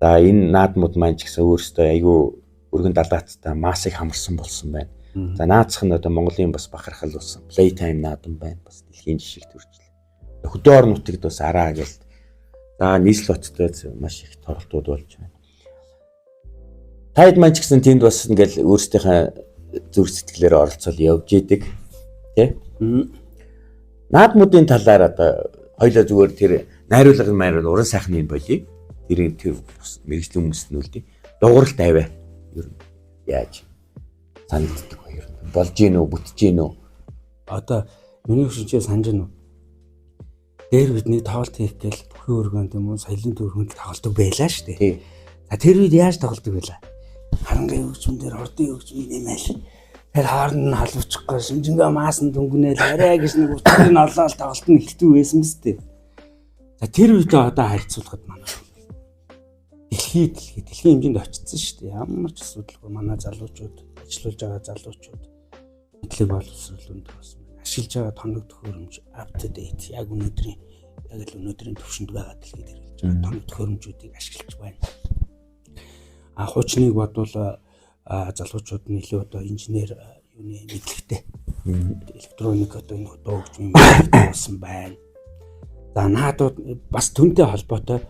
За энэ наадмууд маань ч гэсэн өөрсдөө айгүй өргөн далаацтай массыг хамарсан болсон байна. За наацх нь одоо Монголын бас бахархал болсон. Playtime наадам байна. Бас дэлхийн жишг төрчлээ. Хөдөө орон нутагт бас араа гээл. За нийслэлттэй маш их тоглолтууд болж байна. Таад маань ч гэсэн тэнд бас ингээл өөрсдийнхээ зүрх сэтгэлээр оролцоод явж идэг. Тэ? Наадмуудын талаар одоо хоёлаа зүгээр тэр найруулга уран сайхны юм болий. Тэр мэрэгжлийн хүмүүст нь үлдээ. Дугуйралт аваа. Ер нь яаж санагддаг вэ? Ер нь болж гин үү, бүтэж гин үү? Одоо миний хүчтэй санаж байна уу? Дээр бидний тоглолт хийх гээл бүхэн өргөнд юм уу соёлын төвхөнд тоглолдог байлаа шүү дээ. Тий. За тэр үед яаж тоглолдог байлаа? Харангийн хөгжмөн дээр ордын хөгжмөн нэмэл. Тэр хооронд нь холбочихгүй шимжингээ маасан дүнгнээл арай гэж нэг утгыг нь олоод тоглолт нь ихтэй байсан мэт дээ. За тэр үедээ одоо харьцуулахад манай дэлхийн хэмжээнд очсон шүү дээ. Ямар ч асуудалгүй манай залуучууд ажиллаж байгаа залуучууд мэдлэг боловсруулалтанд бас ашиглаж байгаа тоног төхөөрөмж up to date яг өнөөдрийн төвшөнд байгаа дэлхийд хэрэглэж байгаа тоног төхөөрөмжүүдийг ашиглаж байна. Хуучныг бодвол залуучууд нь илүү одоо инженер юуны мэдлэгтэй. Электроник одоо энэ дуу хөгжмийн мэдлэгтэй болсон байна. За наадууд бас түнтэй холбоотой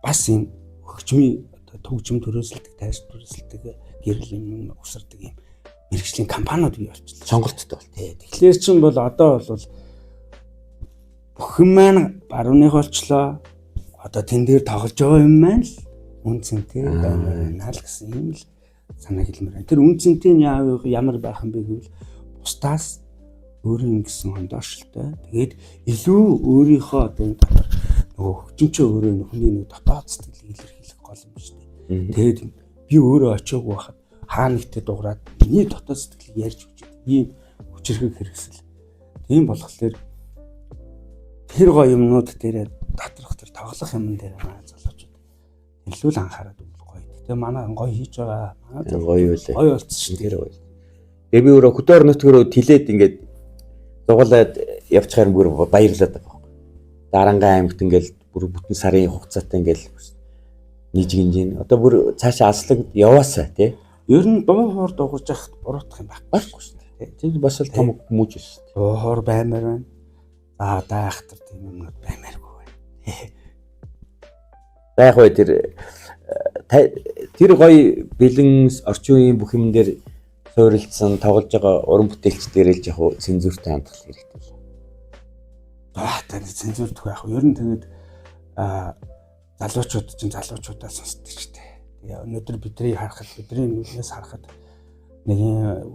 бас энэ хөгжмийн одоо төгжим төрөөсөлдөг, тайз төрөөсөлдөг, гэрэл юм усардаг юм мэрэгжлийн компаниуд бий болчихлоо. Сонголттой бол. Тэгэхээр чин бол одоо бол бүхэн маань барууных болчлоо. Одоо тэн дээр тоглож байгаа юм маань л үнцэнтэй байна л гэсэн юм л санаа хэлмээр байна. Тэр үнцэнтэй нь ямар байх юм бэ гэвэл бусдаас өөрийн гэсэн хондоошилтой. Тэгээд илүү өөрийнхөө одоо энэ дотор нөгөө хөгжимчөө өөрөө хүний нэг дотоод сэтгэлийг илэрхийлэх гол юм шүү дээ. Тэгээд би өөрөө очиагүй байхад хаа нэгтээ дуурайд миний дотоод сэтгэлийг ярьж өгч ийм хүчрхэг хэрэгсэл. Тийм болохоор тэр гоё юмнууд дээр доторх тэр тоглох юм дээр манай залуучууд илүү л анхаарал өгөх гоё. Тэгээ манай гоё хийж байгаа. Гоё үлээ. Гоё болцсон шүү дээ. Тэр гоё. Тэгээ би өөрөө хөдөө орон нутгаараа тилээд ингээд дугуулад явчихаар бүр баярлаад байгаа байхгүй. Дарангаа аймагт ингээд бүр бүтэн сарын хугацаатай ингээд нийжгинжин. Одоо бүр цаашаа аслаг яваасаа тий. Ер нь дуу хоор дуурж явахд буруутах юм байхгүй шүү дээ. Тэр бас л том хүмүүж шүү дээ. Дуу хоор баймаар байна. За даахтар тийм юмнууд баймааргүй байна. За яг бай тэр гоё бэлэн орчин үеийн бүх юм дээр суурилсан тоглож байгаа уран бүтээлч дээрэл яг цензуртай хандах хэрэгтэй. Та цензурт байх. Ер нь тэгээд залуучууд чинь залуучуудаа сонсдог шүү дээ. Тэгээ өнөөдөр бидний харахад бидний нүднээс харахад нэгэн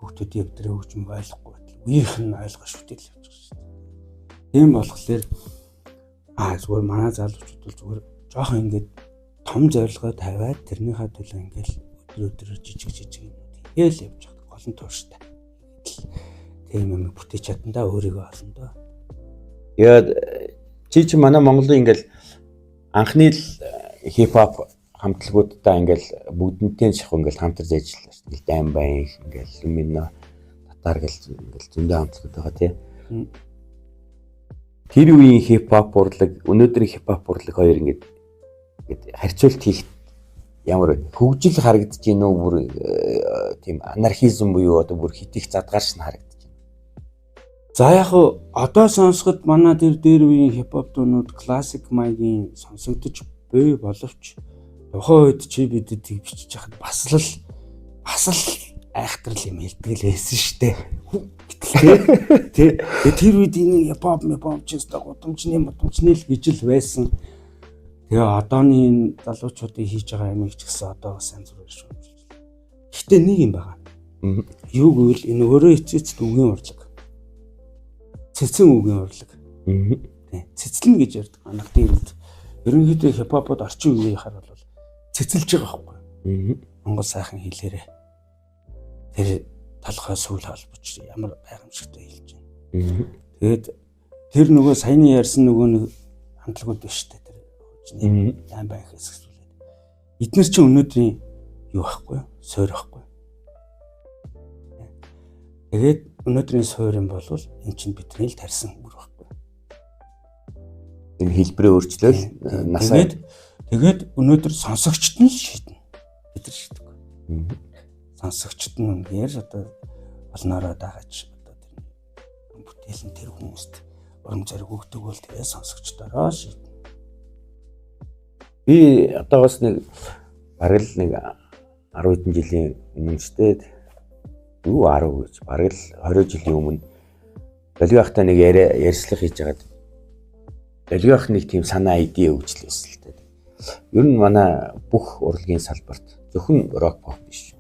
хүүхдүүдийн өвдрөө хөгжим ойлгохгүй байтал үеийнх нь ойлгож шүтэл явж байгаа шүү дээ. Тийм болохоор зүгээр манай залуучууд бол зүгээр жоохон ингээд том зорилгоо тавиад тэрнийхээ төлөө ингээд өдөр жижиг юм тэгэл явж байгаа гол нь тууштай. Тийм юм бүтээж чадандаа өөрийгөө олно доо. Яа чи манай Монголын ингээд анхны хипхоп хамтлагуудтай ингээл бүгднтэй шахуу ингээл хамтарч ажиллаа шүү дээ. Дайм баян ингээл Люмино татар гэл ингээл зөндөө хамтлагууд байгаа тий. Тэр үеийн хипхоп урлаг, өнөөдрийн хипхоп урлаг хоёр ингээд харьцуулт хийх ямар хөгжил харагдаж байна уу бүр тийм анархизм буюу одоо бүр хитих задгаарш нь харагдаж байна. За яг одоо сонсоход манай дээр үеийн хипхоп дуунууд классик маягийн сонсогдож буй боловч тухайн үед чи бидэд бичиж яхад бас л айхтрал юм хэлдэг л байсан шүү дээ. Тэр үед энэ хипхоп ч өстой гудамжны л гэж л байсан. Тэгээ одооны энэ залуучуудын хийж байгаа юм их ч гэсэн одоо сайн зураг шүүмжилж байна. Гэхдээ нэг юм байгаа. Юу гэвэл энэ өөрөө эцэцэд үгийн урлаг. Цэцэн үгийн урлаг. Цэцлэн гэж ярьдаг. Манайх дээр үед ерөнхийдөө хипхопод орчин үеийн харал бол цэцэлж байгаа байхгүй. Монгол сайхан хэлээрээ. Тэр толгой сүүл холбоч ямар гайхамшигтай хэлж байна. Тэгээд тэр нөгөө саяны ярьсан нөгөө нэг хамтлагууд биш үү? Дайм байх хэсэгсүүлээд. Эднэр чинь өнөөдрийн юу байхгүй юу? Суур байхгүй. Тэгээд өнөөдрийн суур юм бол эн чинь бидний л тарьсан үр байхгүй. Энэ хэлбэрээ өөрчлөөл насаа. Тэгээд өнөөдөр сонсогчд нь л шийднэ. Бид нар шийдэггүй. Сонсогчд нь үнээр одоо олноороо дагаж одоо тэр бүтээл нь тэр хүмүүст урам зориг өгдөг бол тэгээ сонсогчдороо шийднэ. Би Одоо бас нэг бараг л нэг 10 хэдэн жилийн өмнө ч дээ юу 10 гэж бараг л 20 жилийн өмнө Долгио ахтай нэг ярьслах хийж хагаад Долгио ах нэг тийм санаа идея өгч лээсэн л дээ. Ер нь манай бүх урлагийн салбарт зөвхөн рок pop биш.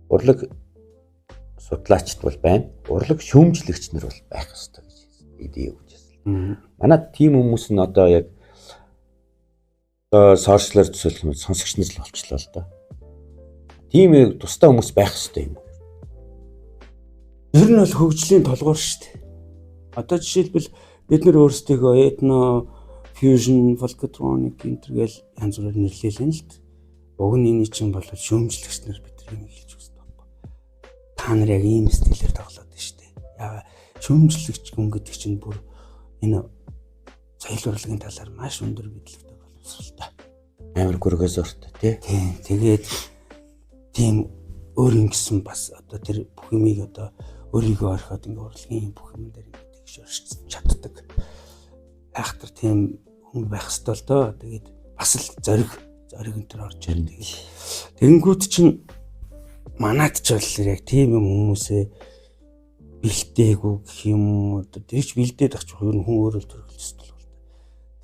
Урлаг судлаачд бол байна. Урлаг шүүмжлэгч нар бол байх ёстой гэж идея өгч байсан. Манай тийм хүмүүс нь одоо яг сошиалар төсөөлөх сонсогч нар л болчлоо л доо. Тийм тустай хүмүүс байх ёстой юм. Ер нь бол хөгжлийн толгуур шүү дээ. Одоо жишээлбэл бид нар өөрсдөө этно, fusion, folktronic гэнтэргээл янз бүрээр нэрлэйлэн л дээ. Уг нь энэ чинь бол шүүмжлэгч нар бид нар юм хэлж өгсөн байхгүй. Та нар яг ийм стилээр тоглоод байна шүү дээ. Яагаад шүүмжлэгч хүн гэдэг чинь бүр энэ соёл урлагийн талаар маш өндөр мэдлэгтэй боловсралтай. Амар гөргөөсөрт тий. Тэгээд тийм өөр юм гисэн бас одоо тэр бүх юмыг одоо өөрийгөө орхиод ингээ урлагийн бүх юм дээр ингээ тэгш орч чаддаг. Айхтар тийм хүн байх ёстой л доо. Тэгээд бас л зориг энэ төр орж ирнэ. Тэгэнгүүт чинь манад ч бол яг тийм юм хүмүүсээ бэлдээгүй гэх юм одоо тэрч бэлдээд ах ч ер нь хүн өөрөө төрөлж өстөл бол.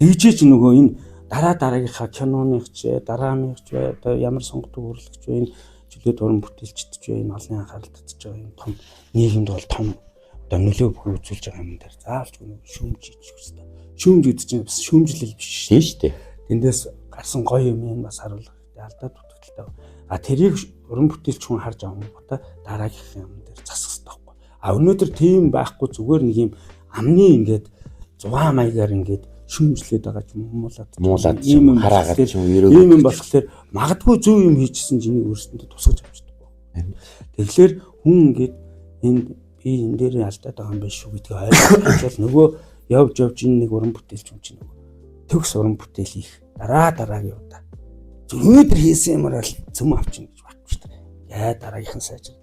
Тэгжээч нөгөө энэ дараагийнхаа киноных ч дарааных ч одоо ямар сонгодог урлагч вэ энэ чөлөөт уран бүтээлчд ч вэ энэ олонний анхаарал татж байгаа юм том нийгэмд бол том одоо нөлөө үзүүлж байгаа юм дээр заавалч нөгөө шүүмж хийж өгсөн. Шүүмж гэдэг чинь бас шүүмжлэл биш шүү дээ. Тэндээс гарсан гоё юм энэ бас харуулах хэрэгтэй алдаа дутагдaltaй. А тэрийг уран бүтээлч хүн харж авангуудаа дараагийнх юм дээр засах хэрэгтэй байхгүй. А өнөөдөр тийм байхгүй зүгээр нэг юм амны ингээд 6 маягаар ингээд шүүмжлээд байгаа юм муулаад юм хараагаад юм ерөөг юм болохоор магадгүй зөв юм хийчихсэн чинь өөрсөндөө тусгаж авчдаг байна. Тэгэхээр хүн ингээд энд би энэ дээр алдаад байгаа юм биш шүү гэдгийг ойлгож нөгөө явж энэ нэг уран бүтээлч юм чинь нөгөө төгс уран бүтээл их дараагийн удаа өнөөдөр хийсэн юмар л зөм авчин гэж багч шүү дээ. Яа дараагийнхан сайжир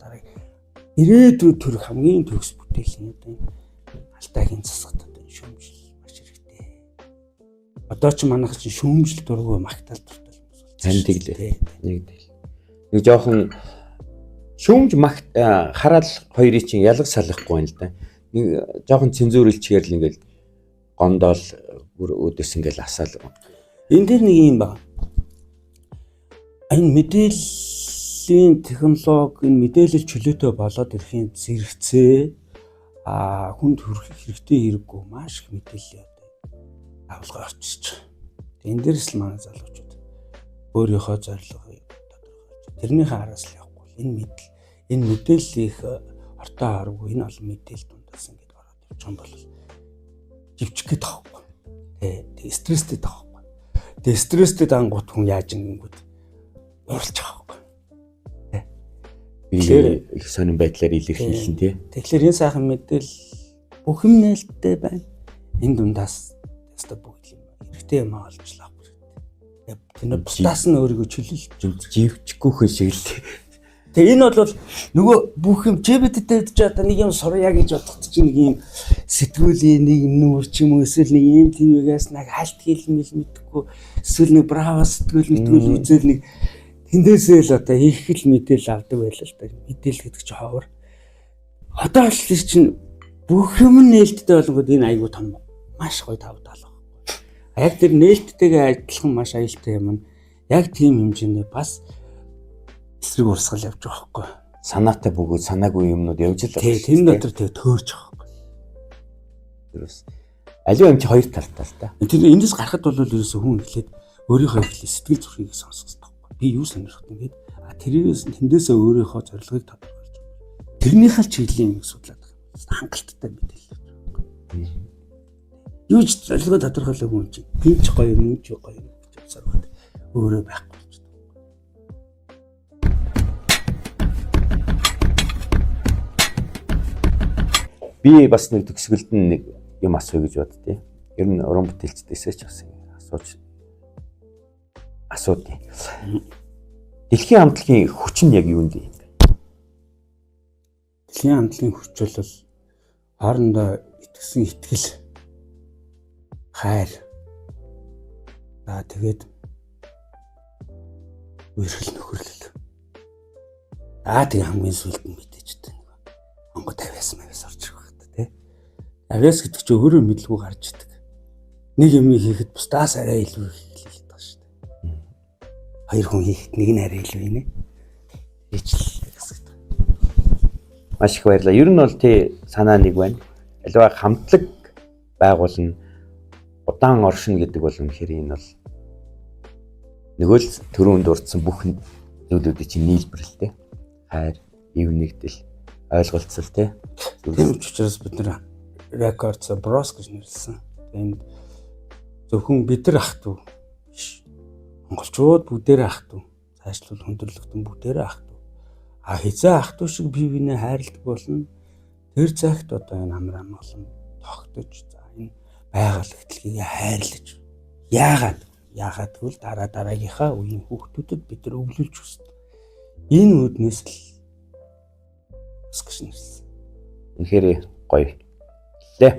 ирээдүйд төрөх хамгийн төгс бүтээлийн одоо алдаагийн засахад одоо шүүмжил маш хэрэгтэй. Одоо ч манайх чинь шүүмжил дургүй магтаал дуртай хүмүүс бол тань тэглээ. Нэг жоохон шүүмж хараал хоёрыг чинь ялга салахгүй байна л да. Нэг жоохон цензуурлчгээр л ингээл гондоол өдөөс ингээл асаал. Энэ дэр нэг юм байна. Энэ мэдээллийн технологи энэ мэдээлэл чөлөөтэй болоод ирэхийн зэрэгцээ хүнд хүрэх хэрэгтэй хэрэггүй маш их мэдээлэл авалгаа орчиж байгаа. Энэ дээрс л манай залуучууд өөрийнхөө зорилгыг тодорхойлж тэрнийхээ араас л явахгүй. Энэ мэдээллийг ортоо харгүй энэ олон мэдээлэл дундаас ингэж ороод явж байгаа юм бол живчих гээд байгаа байхгүй. Тэг стресстэй байгаа байхгүй. Тэг стресстэй дангууд хүн яаж ингэнгүүд уралж байгаа байхгүй. Тэгэхээр их сонирн байдлаар илэрхийлэн тий. Тэгэхээр энэ сайхан мэдээлэл бүх юм нээлттэй байна. Энэ дундаас яста бүгд юм хэрэгтэй юм олжлаа хэрэгтэй. Тэр бусдаас нь өөрийгөө чөлөөлж живчихгүй хүн шиг л. Тэгээ энэ бол нөгөө бүх юм ЖБТ-д ч одоо нэг юм сурья гэж бодоход чинь нэг юм сэтгүүлийн нэг нүүр ч юм уу эсвэл нэг юм TV-гээс нэг хальт хэлмэл мэдхгүй эсвэл нэг браво сэтгүүл үзэл нэг тэндээсээ л одоо их л мэдээлэл авдаг байлаа л да. Мэдээлэл гэдэг чинь ховор. Одоо л чинь бүх юм нээлттэй болгоод энэ айгуу том маш гоё тавтал байна. Яг тэр нээлттэйгээ адилхан маш аюултай юм. Яг тийм хэмжээний бас эсрэг урсгал явж байгаа байхгүй. Санаатай бөгөөд санаагүй юмнууд явж л байгаа. Тийм дотор тэг төөрж байгаа байхгүй. Тэрс аливаа юм чи хоёр талтай л та. Тэр эндээс гарахад бол ерөөсөө хүн эхлээд өөрийнхөө эхлээ сэтгэл зүрхийг сонсох хэрэгтэй байхгүй. Би юу сонирхох ингээд тэрээс тэндээсээ өөрийнхөө зорилгыг тодорхойлж байна. Тэрнийхээ л чиглэлийн юм судлаад байгаа. Хангалттай мэдээлэл. Юу ч зорилгоо тодорхойлоогүй юм чи. Энд ч гоё юм, ч гоё юм гэж явсаар байна. Өөрөө байхгүй. Би бас нэг төгсгөлд нэг юм асууя гэж боддیں۔ Ер нь уран бүтээлчдээсээ ч бас асуудیں۔ Дэлхийн хамтлагийн хүч нь яг юунд юм бэ? Дэлхийн хамтлагийн хүч бол хоорондоо итгэсэн итгэл, хайр. Тэгээд үерхэл нөхөрлөл. Тэгээ хамгийн сүүлд нь мэдээж дээ. Монгол 50-аас орж ирэх хэрэгтэй тий. 50-аас гэдэг чинь өөрөө мэдлгүй гарч идэг. Нэг юм хийхэд бусдаас арай илүү хийх гэдэг шүү дээ. Хоёр хүн хийхэд нэг нь арай илүүийнэ. Ичл гэсэн. Маш их баярлалаа. Ер нь бол тий санаа нэг байна. Аливаа хамтлаг байгуулна удаан оршин гэдэг бол үнэхээр энэ бол нөгөө л төрөнд дурдсан бүх зүйлүүдийг чинь нийлбэрлэлтэй. Хайр, ив нэгдэл, ойлголцол тий. Тийм учраас бид нэр Records Bros гэж нэрлсэн. Энд зөвхөн бид нар ах トゥ биш. Монголчууд бүгдээрээ ах トゥ. Цаашлуул хөндөрлөгдөн бүгдээрээ ах トゥ. А хизээ ах トゥ шиг бие биенээ хайрладаг болно. Тэр цагт одоо энэ амар амгалан тогтож за энэ байгаль хөтлөгийг хайрлаж. Яагаад гэвэл дараагийнхаа үеийн хүүхдүүдэд бид нар өвлүүлж өсдөг. Энэ үүднээс л гэж нэрлсэн. Үнэхээр гоё. Лээ.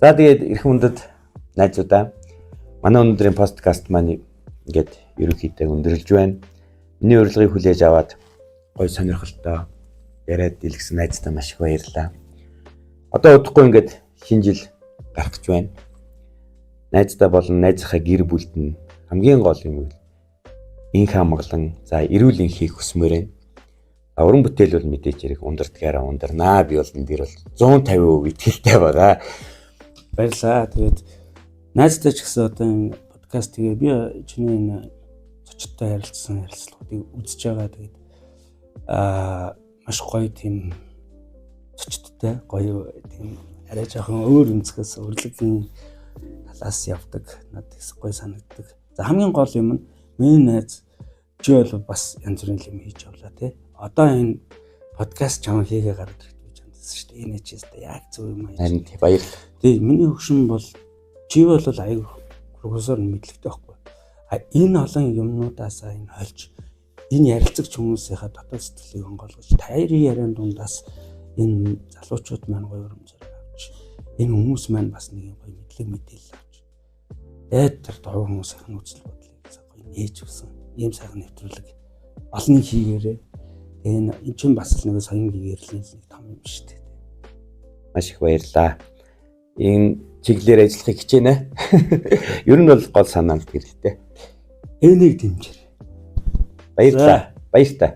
За тэгээд эрх хүндэд найзуудаа манай өнөөдрийн подкаст маань ингээд ерөнхийдөө өндөрлж байна. Миний урилгыг хүлээж аваад гоё сонирхолтой яриад дэлгэсэн найзтай маш их баярлалаа. Одоо удахгүй ингээд шинэ жил гарах гэж байна. Найзтай болон найзынхаа гэр бүлд нь хамгийн гол юм бол инх хамглан за эрүүл ин хийх хүсмээр байна. Уран бүтээл бол мэдээж хэрэг ундардгаараа ундарнаа. Би бол энэ дээр бол 150% итгэлтэй байгаа. Баярлалаа. Тэгээд найзтай ч гэсэн одоо энэ подкаст тэгээ би чиний энэ зочдтой ярилцсан ярилцлагуудыг үзэж байгаа. Тэгээд маш гоё тийм зочдтой гоё тийм арай жоохон өөр өнцгөөс урлагийн талаас явдаг. Надад их гоё санагддаг. За хамгийн гол юм нь миний найз чи бол бас янз бүрийн юм хийж явлаа тий. Одоо энэ подкаст чам хийгээ гаргаж ирэх гэж бодсон шүү дээ. Энэ ч яста яг зөв юм аа. Харин баярлалаа. Тий миний хөгшин бол чи бол аяг профессор мэдлэгтэй байхгүй. А энэ олон юмнуудаас энэ хольж энэ ярилцагч хүмүүсийнхаа дотоод сэтгэлийг онгойлгож тайрын яриан дундаас энэ залуучууд маань гоё урамжаар авч энэ хүмүүс маань бас нэг гоё мэдээлэл авч тэр дөрөв хүмүүсийн үзэл бодлыг гоё нээж өгсөн. Ийм сайхан нэвтрүүлэг олонний хийгээрээ энэ чинь бас л нэг соён гээрлийн нэг том юм шүү дээ. Маш их баярлалаа. Энэ чиглэлээр ажиллахыг хичээнэ. Ер нь бол гол санаанд хэрэгтэй. Энийг дэмжээрэй. Баярлалаа. Баяртай.